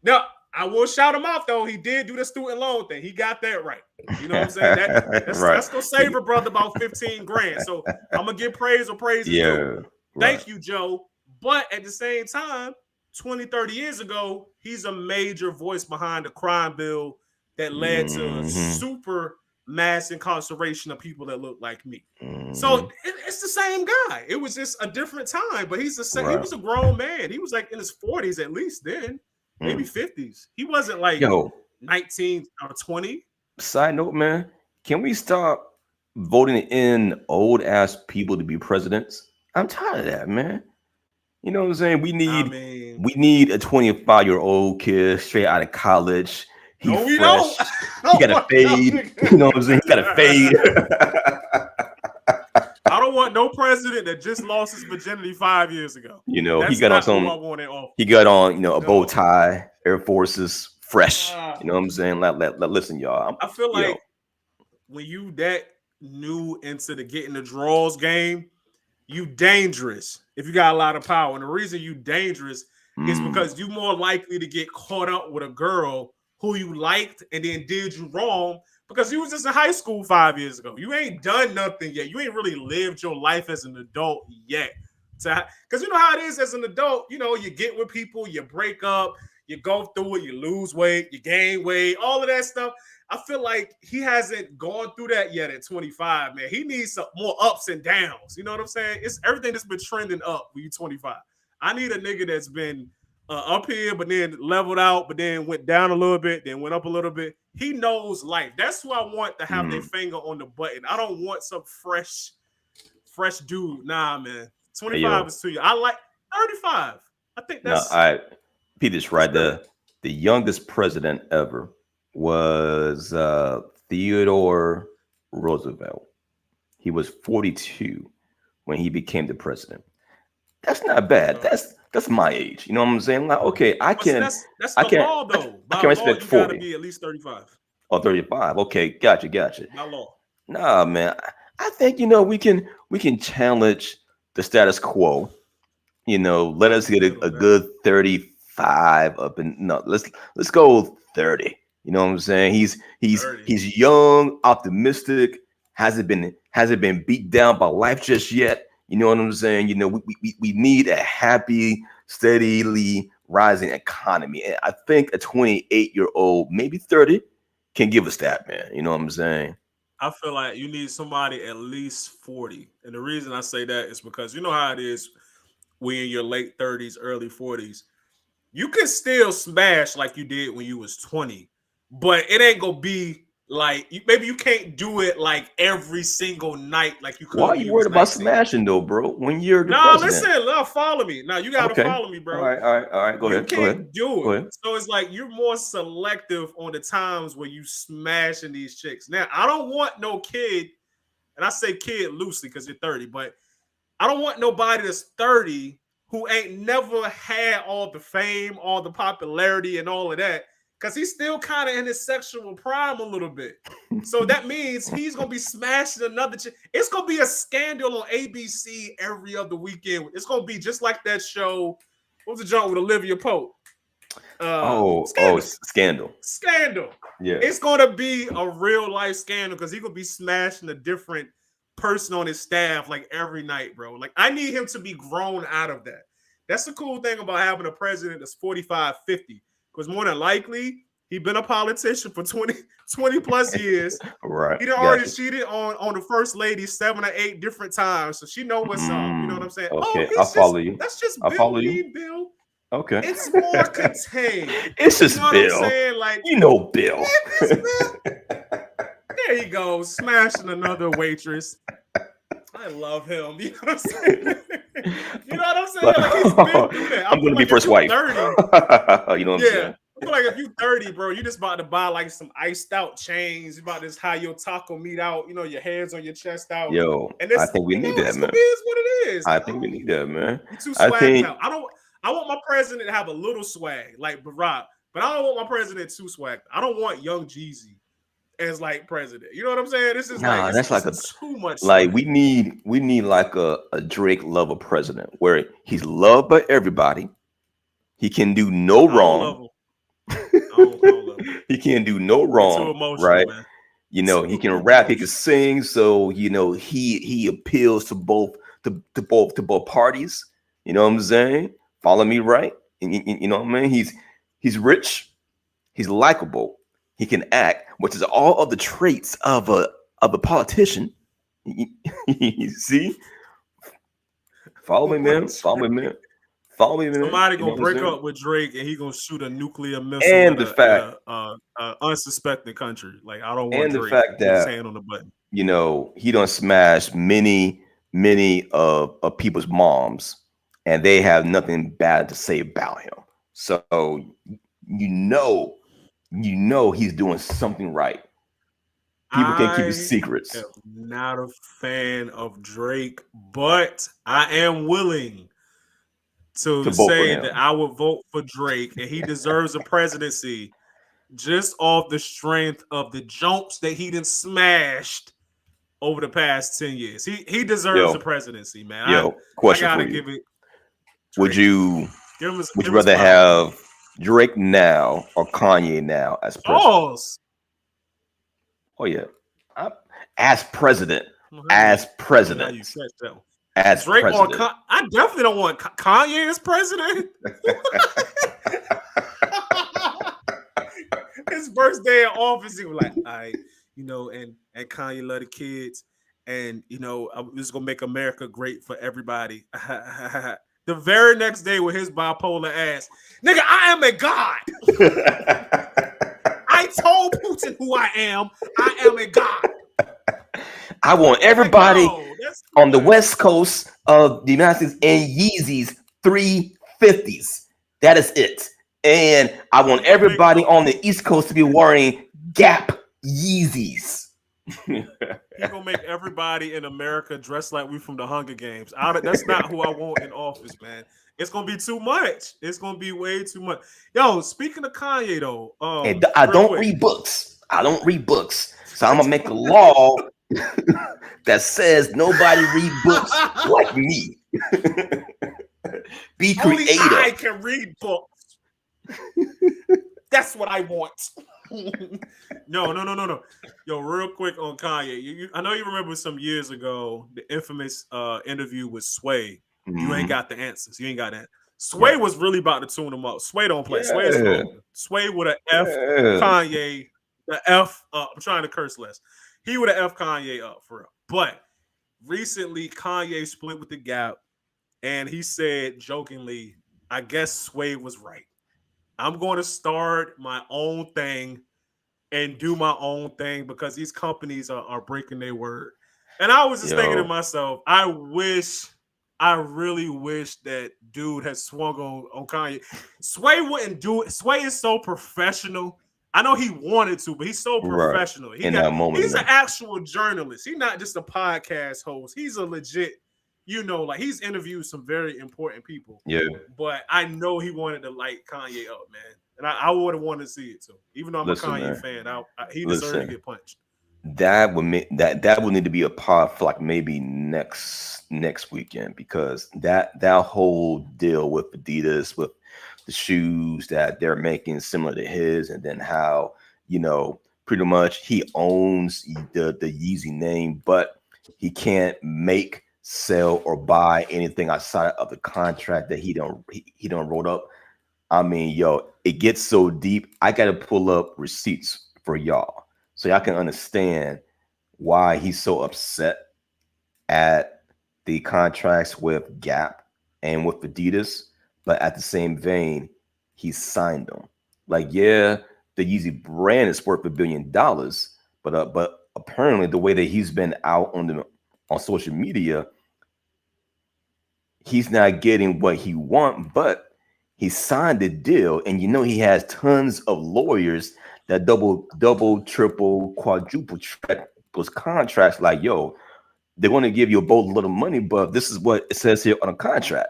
Now, I will shout him out though. He did do the student loan thing. He got that right. You know what I'm saying? That's Right. gonna save a brother about 15 grand. So I'm gonna give praise or praise is due. Right. Thank you, Joe. But at the same time, 20, 30 years ago, he's a major voice behind the crime bill that led to super mass incarceration of people that look like me. So it's the same guy. It was just a different time, but he's the same. He was a grown man. He was like in his 40s at least then, maybe 50s. He wasn't like 19 or 20. Side note, man, can we stop voting in old ass people to be presidents? I'm tired of that, man. You know what I'm saying? We need a 25-year-old kid straight out of college. He fresh. He got a fade. You know what I'm saying? He got a fade. I don't want no president that just lost his virginity 5 years ago. You know, he got on some. He got on, you know, a bow tie, Air Forces, fresh. You know what I'm saying? Listen, y'all. I feel like when you that new into the getting the draws game, you dangerous if you got a lot of power. And the reason you dangerous is because you more likely to get caught up with a girl who you liked and then did you wrong because you was just in high school 5 years ago. You ain't done nothing yet. You ain't really lived your life as an adult yet. Because you know how it is as an adult. You know, you get with people, you break up, you go through it, you lose weight, you gain weight, all of that stuff. I feel like he hasn't gone through that yet at 25, man. He needs some more ups and downs. You know what I'm saying? It's everything that's been trending up when you're 25. I need a nigga that's been up here, but then leveled out, but then went down a little bit, then went up a little bit. He knows life. That's who I want to have their finger on the button. I don't want some fresh dude. Nah, man. 25 is too young. I like 35. I think that's. No, Pete is right. The youngest president ever was Theodore Roosevelt. He was 42 when he became the president. That's not bad. That's my age. You know what I'm saying? Like, okay, I can. That's the law, though. I can respect 40. Gotta be at least 35. Oh, 35. Okay, gotcha. By law. Nah, man. I think we can challenge the status quo. Let us get a good 35 up and no, let's go 30. You know what I'm saying? He's young, optimistic, hasn't been beat down by life just yet. You know what I'm saying? We need a happy, steadily rising economy. And I think a 28-year-old, maybe 30, can give us that, man. You know what I'm saying? I feel like you need somebody at least 40. And the reason I say that is because you know how it is when in your late 30s, early 40s. You can still smash like you did when you was 20, but it ain't gonna be like maybe you can't do it like every single night like you could. Why are you worried about smashing though, bro? When you're the president? Listen, follow me. Now you gotta follow me, bro. All right. Go ahead. You can't do it. So it's like you're more selective on the times where you smashing these chicks. Now I don't want no kid, and I say kid loosely because you're 30, but I don't want nobody that's 30 who ain't never had all the fame, all the popularity, and all of that. Because he's still kind of in his sexual prime a little bit. So that means he's going to be smashing another chick. It's going to be a scandal on ABC every other weekend. It's going to be just like that show. What was the joint with Olivia Pope? Scandal. Yeah. It's going to be a real life scandal because he's going to be smashing a different person on his staff like every night, bro. Like I need him to be grown out of that. That's the cool thing about having a president that's 45, 50. Because more than likely, he's been a politician for 20 plus years. Right. He done already cheated on the first lady 7 or 8 different times. So she know what's up. You know what I'm saying? Okay, I'll follow you. That's just I'll Bill. Follow you. Bill. Okay. It's more contained. It's just you know Bill. What I'm saying? Like, Bill. There he goes, smashing another waitress. I love him. You know what I'm saying? You know what I'm saying? Like he's been through that. I'm gonna be first wife. 30, you know what I'm saying? I feel like if you 30, bro, you just about to buy like some iced out chains. You about to hide your taco meat out. You know, your hands on your chest out. Yo, and I think we need that, man. It is what it is. I think we need that, man. You too swag out. I want my president to have a little swag like Barack, but I don't want my president too swag. I don't want young Jeezy as like president. You know what I'm saying? This is that's like too much. Like we need like a Drake lover president where he's loved by everybody. He can do no wrong. I he can't do no You're too wrong, emotional, right? man. You know, he Too can rap, he can emotional. sing, so you know he appeals to both to both parties. You know what I'm saying? Follow me, right? You know what I mean? He's rich, he's likable, he can act, which is all of the traits of a politician. You see? Follow me, man. Follow me, man. Follow me, man. Somebody You know gonna what I'm break saying? up with Drake and he gonna shoot a nuclear missile And at the a fact, unsuspecting country. Like I don't want and the Drake fact with his that hand on the button. you know he done smashed many of people's moms, and they have nothing bad to say about him. So you know, he's doing something right. People can't keep his I am secrets not a fan of Drake, but I am willing to to vote for say that him. I would vote for Drake and he deserves a presidency just off the strength of the jumps that he done smashed over the past 10 years. He deserves the Yo, presidency, man. I question for gotta you: give it Would Drake. you would you Give his rather flowers, man. have Drake now or Kanye now as president? Pause. Oh yeah, I, as president, I as don't know how you president, catch that one. as Drake or president. I definitely don't want Kanye as president. His first day in office, he was like, "I, and Kanye love the kids, and I'm just gonna make America great for everybody." The very next day, with his bipolar ass, nigga, I am a god. I told Putin who I am. I am a god. I want Like, everybody no, that's too on the much. West Coast of the United States in Yeezys 350s. That is it. And I want He gonna make everybody on the East Coast to be wearing Gap Yeezys. he gonna make everybody in America dress like we from the Hunger Games. That's not who I want in office, man. It's gonna be too much. It's gonna be way too much. Yo, speaking of Kanye though, And I real don't quick. read books. I don't read books. So I'm gonna make a law that says nobody read books like me. Be Only creative. I can read books. That's what I want. No. Yo, real quick on Kanye. I know you remember some years ago the infamous interview with Sway. You ain't Mhm. got the answers. You ain't got that. Sway Right. was really about to tune him up. Sway don't play. Sway is Yeah. cold. Sway would have F Yeah. Kanye the F up. I'm trying to curse less. He would have F Kanye up for real. But recently, Kanye split with the Gap, and he said jokingly, "I guess Sway was right. I'm going to start my own thing and do my own thing because these companies are breaking their word." And I was just thinking to Yo. myself, I really wish that dude had swung on Kanye. Sway wouldn't do it. Sway is so professional. I know he wanted to, but he's so Right. professional. In that moment, He's an man. actual journalist. He's not just a podcast host. He's a legit, like he's interviewed some very important people. Yeah. But I know he wanted to light Kanye up, man. And I would have wanted to see it too. Even though I'm a Listen, Kanye man. fan, he deserved to Listen. get punched. That would need to be a part for like maybe next weekend, because that whole deal with Adidas, with the shoes that they're making similar to his, and then how pretty much he owns the Yeezy name, but he can't make, sell, or buy anything outside of the contract that he don't wrote up. I mean, yo, it gets so deep. I got to pull up receipts for y'all so y'all can understand why he's so upset at the contracts with Gap and with Adidas. But at the same vein, he signed them. Like, yeah, the Yeezy brand is worth $1 billion, but apparently the way that he's been out on social media, he's not getting what he wants, but he signed the deal, and he has tons of lawyers that double, triple, quadruple check those contracts. Like, yo, they're going to give you a boat load of money, but this is what it says here on a contract.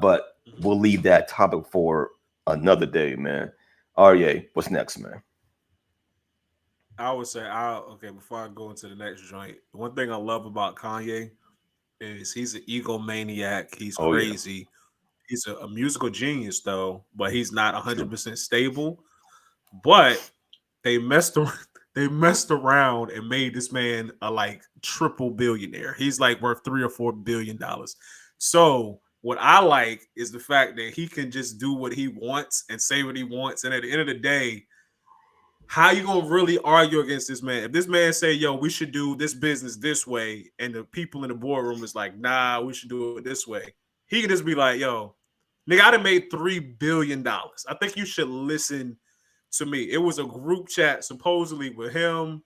But we'll leave that topic for another day, man. RA, what's next, man? I would say, okay, before I go into the next joint, one thing I love about Kanye is he's an egomaniac. He's Oh yeah, crazy. He's a musical genius, though, but he's not true. 100% stable. But they messed around, they messed around and made this man a like triple billionaire. He's like worth $3 or $4 billion. So what I like is the fact that he can just do what he wants and say what he wants. And at the end of the day, how you gonna really argue against this man? If this man say, "Yo, we should do this business this way," and the people in the boardroom is like, "Nah, we should do it this way," he can just be like, "Yo, nigga, I done made $3 billion. I think you should listen to me." It was a group chat supposedly with him,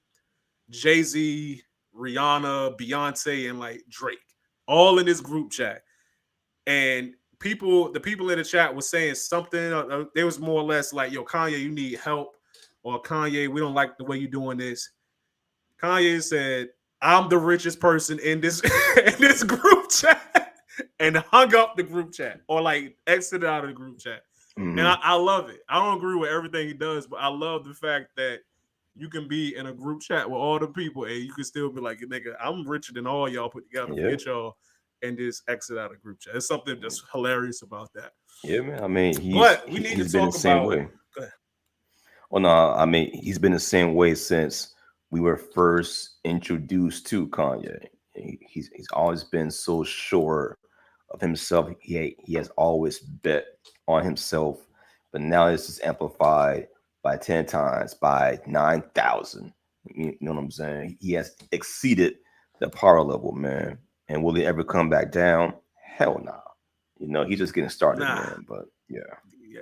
Jay Z, Rihanna, Beyonce, and like Drake, all in this group chat. And the people in the chat was saying something. There was more or less like, "Yo, Kanye, you need help," or "Kanye, we don't like the way you're doing this." Kanye said, "I'm the richest person in this in this group chat," and hung up the group chat or like exited out of the group chat. And I love it. I don't agree with everything he does, but I love the fact that you can be in a group chat with all the people and you can still be like, "Nigga, I'm richer than all y'all put together. Yeah. Forget y'all," and just exit out of group chat. There's something just hilarious about that. Yeah, man. I mean, But we need to he's been the talk same about. way. Go ahead. Well, no, I mean, he's been the same way since we were first introduced to Kanye. He's always been so sure of himself. He has always bet on himself, but now it's just amplified by 10 times, by 9,000. You know what I'm saying? He has exceeded the power level, man. And will he ever come back down? Hell no. You know, he's just getting started, Nah, man. But yeah.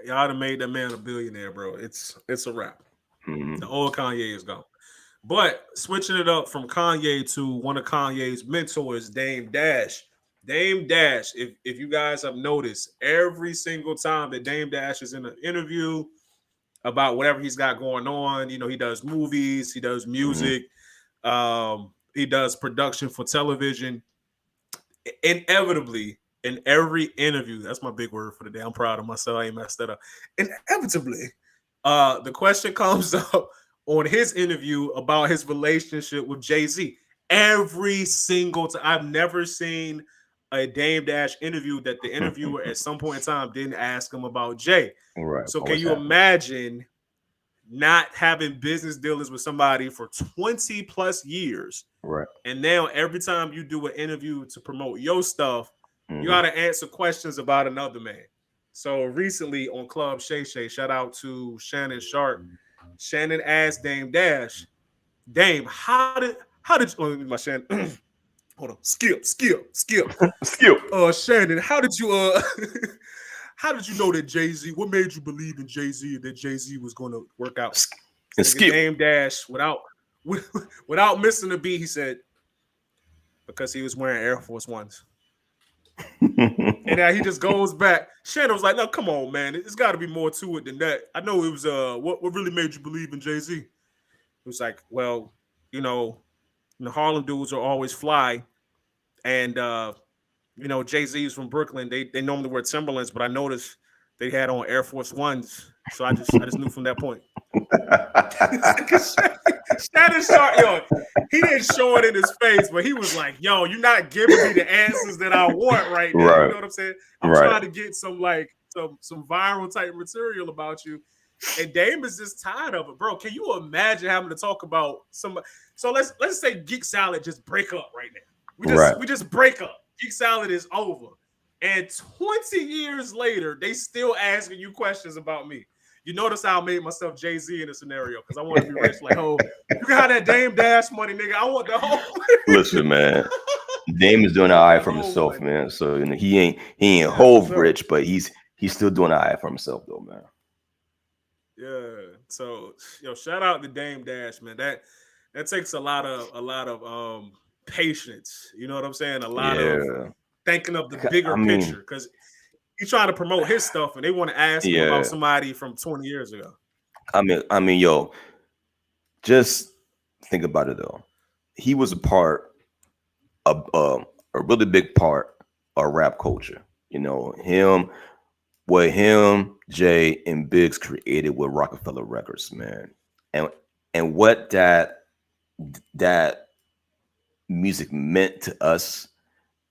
y'all done made that man a billionaire, bro. It's a wrap. Mhm. The old Kanye is gone. But switching it up from Kanye to one of Kanye's mentors, Dame Dash. Dame Dash, if you guys have noticed, every single time that Dame Dash is in an interview about whatever he's got going on, you know, he does movies, he does Mhm. music, he does production for television. Inevitably, in every interview, that's my big word for the day. I'm proud of myself. I ain't messed that up. Inevitably, the question comes up on his interview about his relationship with Jay-Z. Every single time. I've never seen a Dame Dash interview that the interviewer at some point in time didn't ask him about Jay. Right. So can Always you happens. imagine not having business dealings with somebody for 20 plus years? Right. And now every time you do an interview to promote your stuff, you Mhm. got to answer questions about another man. So recently on Club Shay Shay, shout out to Shannon Sharp. Shannon asked Dame Dash, "Dame, how did my Shannon hold on, skip. Skill. Shannon, how did you how did you know that Jay-Z? What made you believe in Jay-Z that Jay-Z was going to work out?" And Nigga skill. Dame Dash without missing a beat, he said, "Because he was wearing Air Force Ones." And now he just goes back. Shannon was like, "No, come on, man. It's got to be more to it than that. I know it was what really made you believe in Jay-Z?" It was like, "Well, you know, the Harlem dudes are always fly, and Jay-Z is from Brooklyn. They normally wear Timberlands, but I noticed they had on Air Force Ones, so I just knew from that point." Shannon Sharp, yo, he didn't show it in his face, but he was like, "Yo, you're not giving me the answers that I want right now." You Right. know what I'm saying? I'm Right. trying to get some like some viral type material about you. And Dame is just tired of it, bro. Can you imagine having to talk about some? So let's say Geek Salad just break up right now. Right. We just break up. Geek Salad is over. And 20 years later, they still asking you questions about me. You notice how I made myself Jay-Z in a scenario because I want to be rich. Like, oh, you can have that Dame Dash money, nigga. I want the whole Listen, man. Dame is doing I all want right the for whole himself, money. man. So he ain't Yeah, for Hove sure. rich, but he's still doing all right for himself, though, man. Yeah. So, shout out to Dame Dash, man. That takes a lot of patience. You know what I'm saying? A lot of Yeah. thinking of the I bigger mean, picture because he's trying to promote his stuff and they want to ask him about yeah. somebody from 20 years ago. I mean, yo, just think about it though. He was a part of a really big part of rap culture. You know, what him, Jay, and Biggs created with Rockefeller Records, man. And what that music meant to us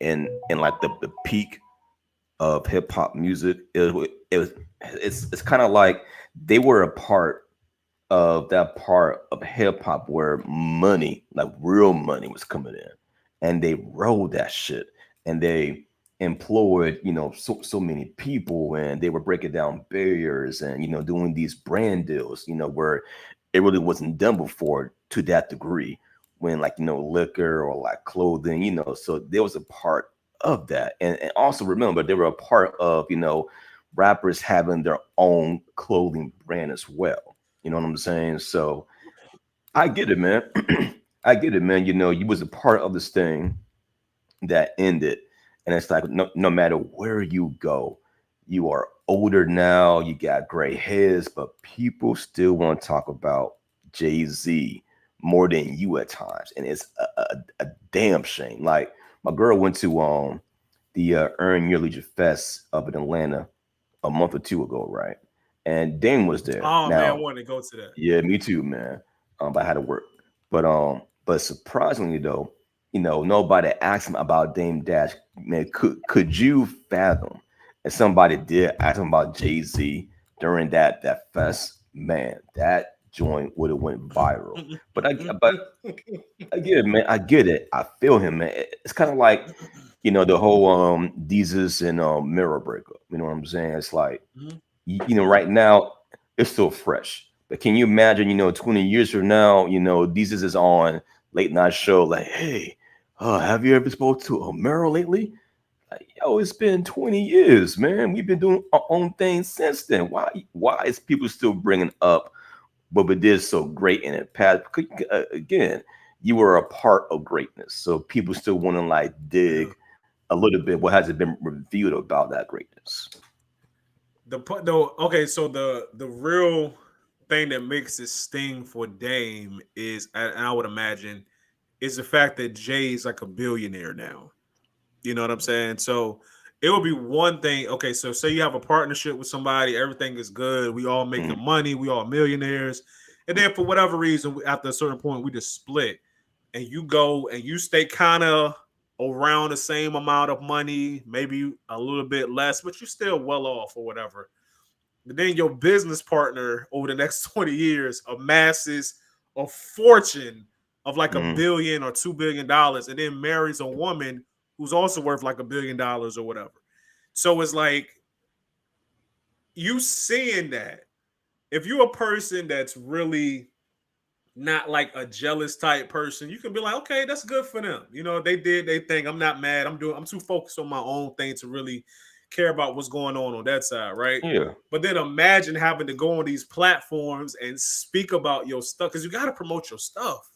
in like the peak of hip hop music. It's kind of like they were a part of that part of hip hop where money, like real money, was coming in, and they rode that shit, and they employed, so many people, and they were breaking down barriers, and doing these brand deals, where it really wasn't done before to that degree, when like liquor or like clothing, so there was a part of that, and also remember they were a part of rappers having their own clothing brand as well. You know what I'm saying? So I get it, man. I get it, man. You was a part of this thing that ended. And it's like no matter where you go, you are older now, you got gray hairs, but people still want to talk about Jay-Z more than you at times. And it's a damn shame. Like my girl went to the Earn Your Leisure Fest up in Atlanta a month or two ago, right? And Dame was there. Oh man, I Now, wanted to go to that. yeah, me too, man. But I had to work. But surprisingly though, nobody asked him about Dame Dash. Man, could you fathom if somebody did ask him about Jay-Z during that fest? Man, that joint would have went viral. But I get it, man. I get it. I feel him, man. It's kind of like, the whole Jesus and Mirror breakup. You know what I'm saying? It's like, right now it's still fresh. But can you imagine, 20 years from now, this is on late night show, like, hey, have you ever spoke to a Meryl lately? Like, yo, it's been 20 years, man. We've been doing our own thing since then. Why is people still bringing up what we did so great in it past? Again, you were a part of greatness. So people still want to like Yeah. dig a little bit what hasn't been revealed about that greatness. Though, okay, so the real thing that makes it sting for Dame is, and I would imagine, is the fact that Jay's like a billionaire now. You know what I'm saying? So it would be one thing. Okay, so say you have a partnership with somebody, everything is good, we all Mhm. making money, we all millionaires, and then for whatever reason, after a certain point, we just split, and you go and you stay kind of around the same amount of money, maybe a little bit less, but you're still well off or whatever. But then your business partner over the next 20 years amasses a fortune of like a Mhm. billion or $2 billion, and then marries a woman who's also worth like $1 billion or whatever. So it's like you seeing that. If you're a person that's really not like a jealous type person, you can be like, okay, that's good for them. They did they thing. I'm not mad. I'm too focused on my own thing to really care about what's going on that side, right? Yeah. But then imagine having to go on these platforms and speak about your stuff, because you got to promote your stuff.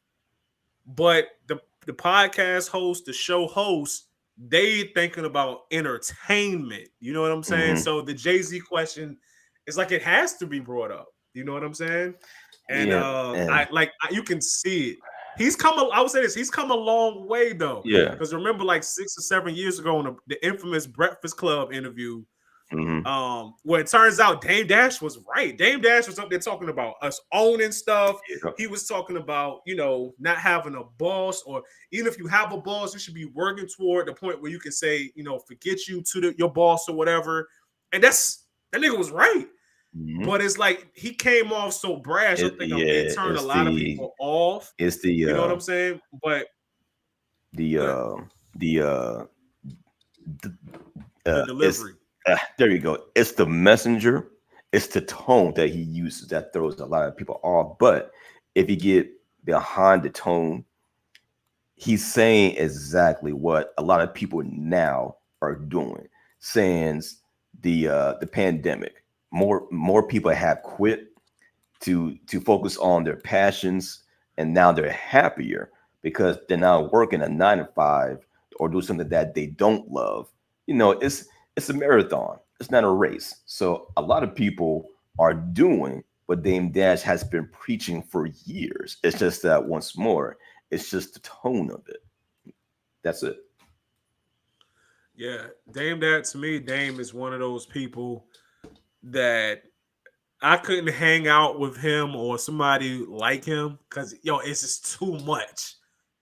But the podcast host, the show host, they thinking about entertainment. You know what I'm saying? Mhm. So the Jay-Z question is like it has to be brought up. You know what I'm saying? And Yeah. And you can see it. I would say this, he's come a long way though. yeah. Because remember, like 6 or 7 years ago on the infamous Breakfast Club interview, Mhm. well, it turns out Dame Dash was right. Dame Dash was up there talking about us owning stuff. Yeah. He was talking about, not having a boss, or even if you have a boss, you should be working toward the point where you can say, forget you to your boss or whatever. And that nigga was right. Mhm. But it's like he came off so brash. I think it Yeah, turned a lot of people off. it's the You know what I'm saying? But the go ahead. uh the th- The it's delivery. there you go. It's the messenger. It's the tone that he uses that throws a lot of people off. But if you get behind the tone, he's saying exactly what a lot of people now are doing. Since the pandemic, more people have quit to focus on their passions, and now they're happier because they're not working a 9 to 5 or do something that they don't love. It's a marathon, it's not a race. So a lot of people are doing what Dame Dash has been preaching for years. It's just that once more, it's just the tone of it. That's it. Yeah. Dame is one of those people that I couldn't hang out with him or somebody like him because it's just too much.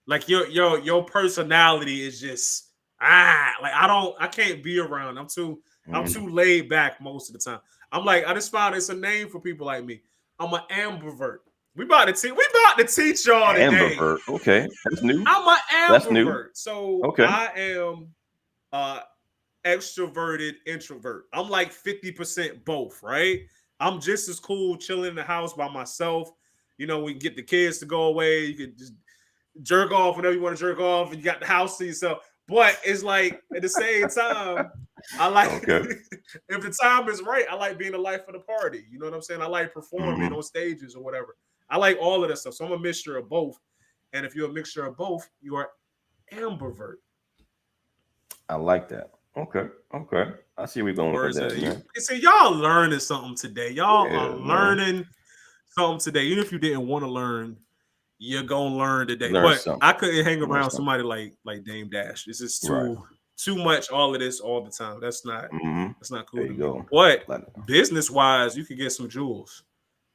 Like your personality is just like I can't be around. I'm Mhm. too laid back most of the time. I'm like, I just found it's a name for people like me. I'm an ambivert. We about to teach y'all today. Ambivert. Okay, that's new. I'm an That's new. ambivert. So Okay. I am uh extroverted introvert. I'm like 50% both, right? I'm just as cool chilling in the house by myself. You know, we get the kids to go away. You could just jerk off whenever you want to jerk off, and you got the house to yourself. But it's like at the same time, I like Okay. if the time is right, I like being the life of the party. You know what I'm saying? I like performing Mm-hmm. on stages or whatever. I like all of that stuff. So I'm a mixture of both. And if you're a mixture of both, you are ambivert. I like that. Okay. Okay. I see where we're going with Words that, that you man. see, y'all learning something today. Y'all are Yeah, man. learning something today. Even if you didn't want to learn, you're gonna learn today. Learn But I something. couldn't hang Learn around something. somebody like Dame Dash. This is Right. too much. All of this all the time. Mm-hmm. That's not There cool to you me. go. But Like, business wise, you could get some jewels.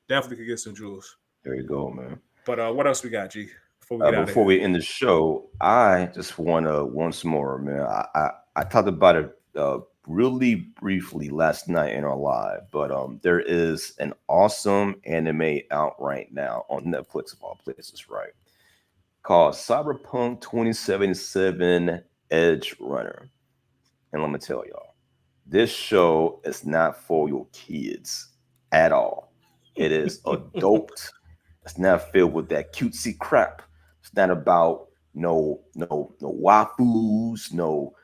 Definitely could get some jewels. there you go, man. But what else we got, G? Before we get out of Before here. we end the show, I just want to once more, man. I talked about it really briefly last night in our live, but there is an awesome anime out right now on Netflix of all places, right? Called Cyberpunk 2077 Edge Runner. And let me tell y'all, this show is not for your kids at all. It is adult. It's not filled with that cutesy crap. It's not about no waifus, no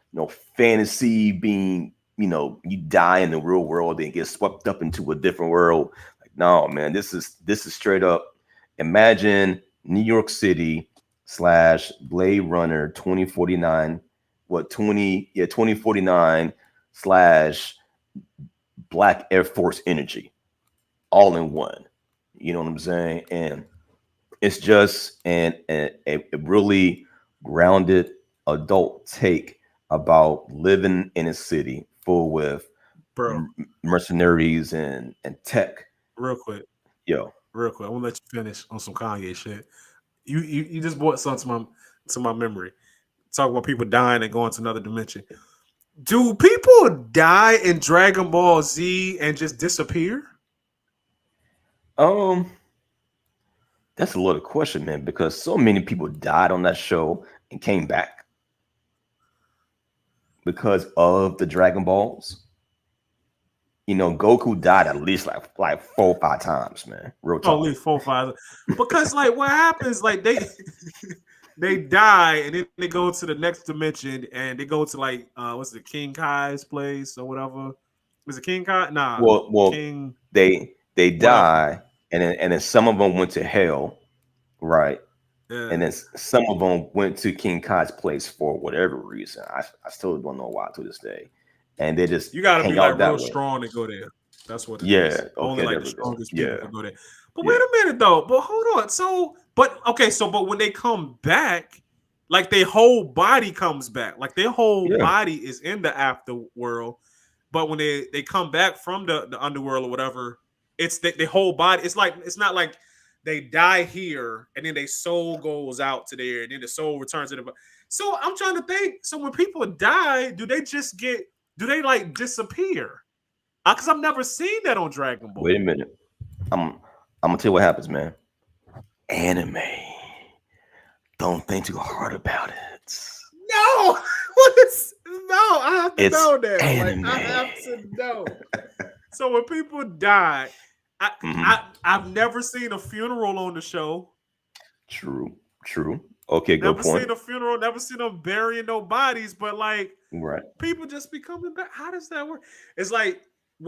fantasy being, you die in the real world and get swept up into a different world. Like, no, man, this is straight up. Imagine New York City slash Blade Runner 2049, 2049 slash Black Air Force Energy, all in one. You know what I'm saying? And it's just a really grounded adult take about living in a city full with Bro, mercenaries and tech. real quick. Yo, Real quick. I want to let you finish on some Kanye shit. You just brought something to my memory. Talk about people dying and going to another dimension. Do people die in Dragon Ball Z and just disappear? um, that's a loaded question, man, because so many people died on that show and came back because of the Dragon Balls. Goku died at least like 4 or 5 times, man. Real Oh, at talk. least 4 5. Because like what happens? Like they they die and then they go to the next dimension and they go to like what's it, King Kai's place or whatever. Was it King Kai? Nah, Well, King they whatever. die, and then some of them went to hell, right? Yeah. And then some of them went to King Kai's place for whatever reason. I still don't know why to this day, and they just You gotta be hang like out real that way. strong to go there. That's what it Yeah. is. Only Okay. like There the we go. strongest people Yeah. can go there. But wait Yeah. a minute though. But hold on. So, but when they come back, like their whole body comes back. Like their whole Yeah. body is in the afterworld. But when they come back from the underworld or whatever, it's the whole body. It's like it's not like they die here and then their soul goes out to there and then the soul returns to the body. So I'm trying to think. So when people die, do they like disappear? Because I've never seen that on Dragon Wait a Ball. minute. I'm I'm gonna tell you what happens, man. Anime. Don't think too hard about it. No, what is no? I have to It's know that. Like anime. I have to know. So when people die, I, Mhm. I've never seen a funeral on the show. True. True. Okay. Good Never point. seen a funeral. Never seen them burying no bodies. But like Right. people just be coming back. How does that work? It's like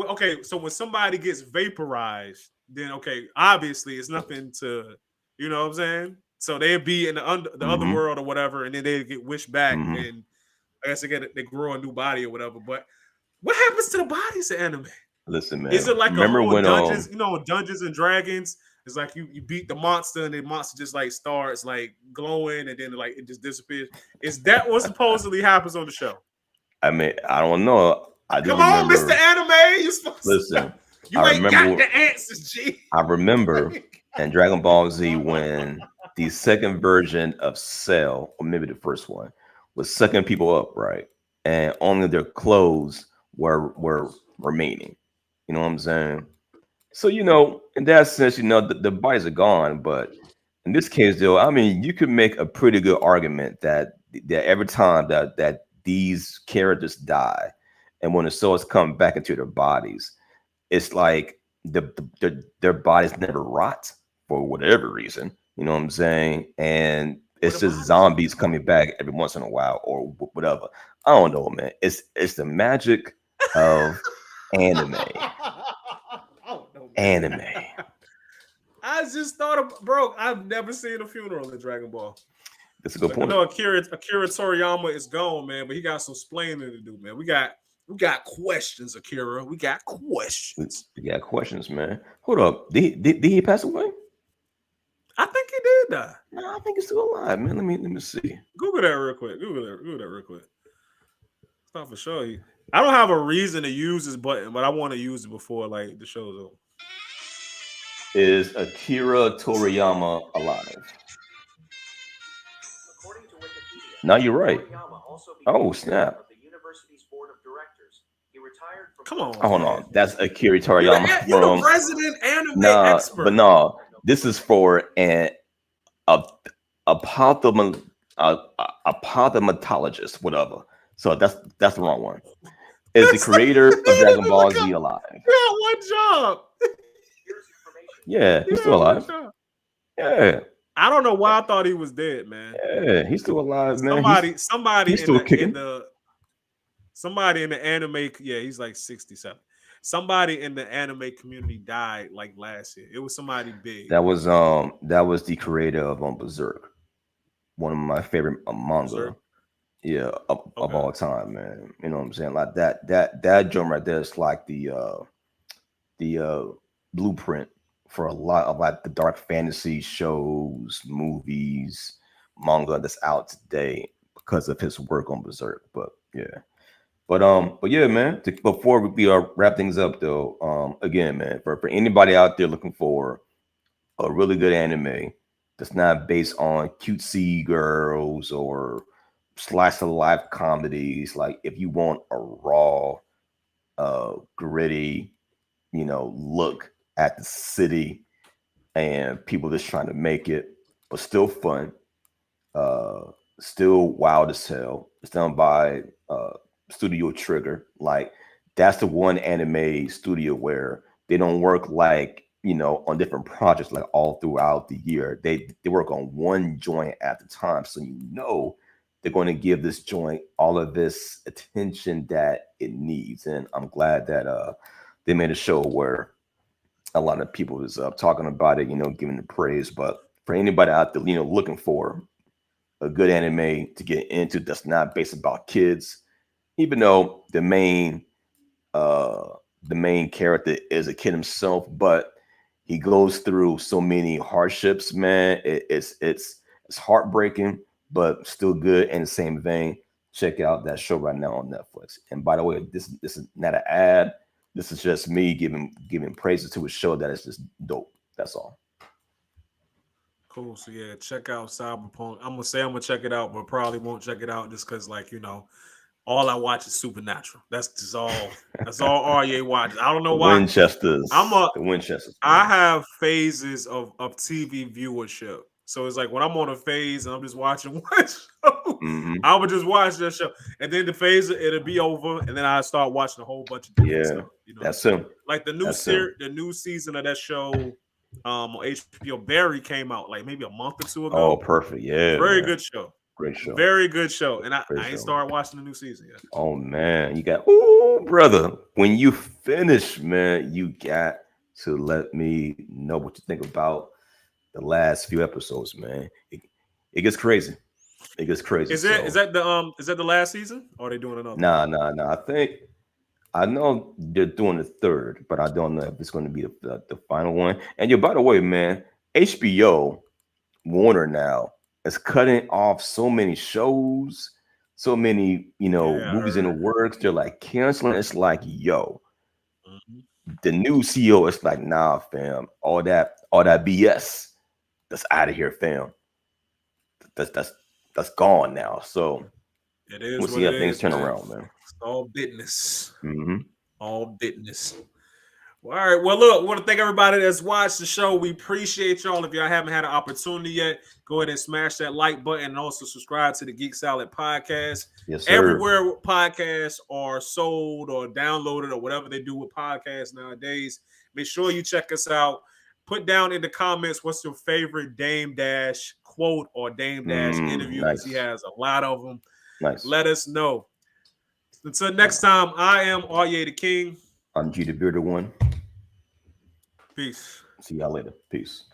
okay, so when somebody gets vaporized, then okay, obviously it's nothing to, you know what I'm saying? So they'd be in the other Mm-hmm. world or whatever, and then they get wished back, Mm-hmm. and I guess they grow a new body or whatever. But what happens to the bodies in anime? Listen, Is man. it like a Remember whole when Dungeons, Dungeons and Dragons? It's like you beat the monster and the monster just like starts like glowing and then like it just disappears. Is that what supposedly happens on the show? I mean, I don't know. I do Come on, Mr. remember. Anime. You supposed to Listen, I you ain't got remember. the answers, G. I remember in Dragon Ball Z when the second version of Cell, or maybe the first one, was sucking people up, right? And only their clothes were remaining. You know what I'm saying? So in that sense, the bodies are gone, but in this case, though, I mean, you could make a pretty good argument that every time that these characters die, and when the souls come back into their bodies, it's like their bodies never rot for whatever reason. You know what I'm saying? And Where it's the just bodies come zombies from? coming back every once in a while or whatever. I don't know, man. It's the magic of anime. I don't know, man. Anime. I just thought of bro. I've never seen a funeral in Dragon Ball. That's a good Like I point. know Akira Toriyama is gone, man, but he got some explaining to do, man. We got questions, Akira. We got We, questions. we got questions, man. Hold up. Did he pass away? I think he did die. No, I think he's still alive, man. Let me see. Google that real quick. Google that real quick. It's not for sure. I don't have a reason to use this button, but I want to use it before like the show's over. Is Akira Toriyama alive? According to Wikipedia, Now you're right. Toriyama also Oh, became snap. chairman of the university's board of directors. He retired from Come on, Oh, hold man. on. That's Akira You're Toriyama the from resident anime nah, expert. but no. This is for an a apothem apothematologist, whatever. So that's the wrong one. Is the creator of Dragon Ball Look Z up. alive? You had one job. Here's information. Yeah, You he's had still one alive. job. Yeah, I don't know why I thought he was dead, man. yeah, he's still alive, man. Somebody He's in still the kicking. somebody in the anime, yeah, he's like 67. Somebody in the anime community died like last year. It was somebody big. That was the creator of Berserk, one of my favorite manga, Berserk. yeah, of Okay. all time, man. You know what I'm saying? Like that joint right there is like the blueprint for a lot of like the dark fantasy shows, movies, manga that's out today because of his work on Berserk. But yeah. But yeah, man. Before we wrap things up, though, again, man, for anybody out there looking for a really good anime that's not based on cutesy girls or slice of life comedies, like if you want a raw, gritty, look at the city and people just trying to make it, but still fun, uh, still wild as hell. It's done by Studio Trigger. Like that's the one anime studio where they don't work like on different projects like all throughout the year. They work on one joint at the time, so they're going to give this joint all of this attention that it needs. And I'm glad that they made a show where a lot of people is talking about it, giving the praise. But for anybody out there, looking for a good anime to get into that's not based about kids, even though uh the main character is a kid himself, but he goes through so many hardships, man. It's heartbreaking, but still good in the same vein. Check out that show right now on Netflix. And by the way, this is not an ad. This is just me giving praises to a show that is just dope. That's all. Cool. So yeah, check out Cyberpunk. I'm gonna check it out, but probably won't check it out just because like all I watch is Supernatural. That's just all. That's all RA watches. I don't know The why. Winchesters. I'm a. The Winchesters, I man. have phases of TV viewership. So it's like when I'm on a phase and I'm just watching one show, Hmm. I would just watch that show, and then the phase it'll be over, and then I start watching a whole bunch of different Yeah, stuff. that's him. Like That's him. the new season of that show, on HBO, Barry came out like maybe a month or two Oh, ago. perfect. Yeah, Very man. good show. Great show. Very good show. And Great I ain't show. started watching the new season yet. Oh man, you got brother. When you finish, man, you got to let me know what you think about the last few episodes, man. It gets crazy. It gets crazy. So Is that the last season? Or are they doing another one? nah. I know they're doing the third, but I don't know if it's going to be the final one. And yeah, by the way, man, HBO Warner now is cutting off so many shows, so many, Yeah, I movies in the heard. works. They're like canceling. It's like, yo, Mhm. the new CEO is like, nah, fam, all that BS, that's out of here, fam. That's gone now. So It we'll is see what it how things is, turn man. around, man. It's all business. Hmm. All business. Well, all right. Well, look, we want to thank everybody that's watched the show. We appreciate y'all. If y'all haven't had an opportunity yet, go ahead and smash that like button and also subscribe to the Geek Salad Podcast. Yes, sir. Everywhere podcasts are sold or downloaded or whatever they do with podcasts nowadays, make sure you check us out. Put down in the comments what's your favorite Dame Dash quote or Dame Dash interview, because he has a lot of them. Nice. Let us know. Until next time, I am Arye the King. I'm G the Bearded One. Peace. See y'all later. Peace.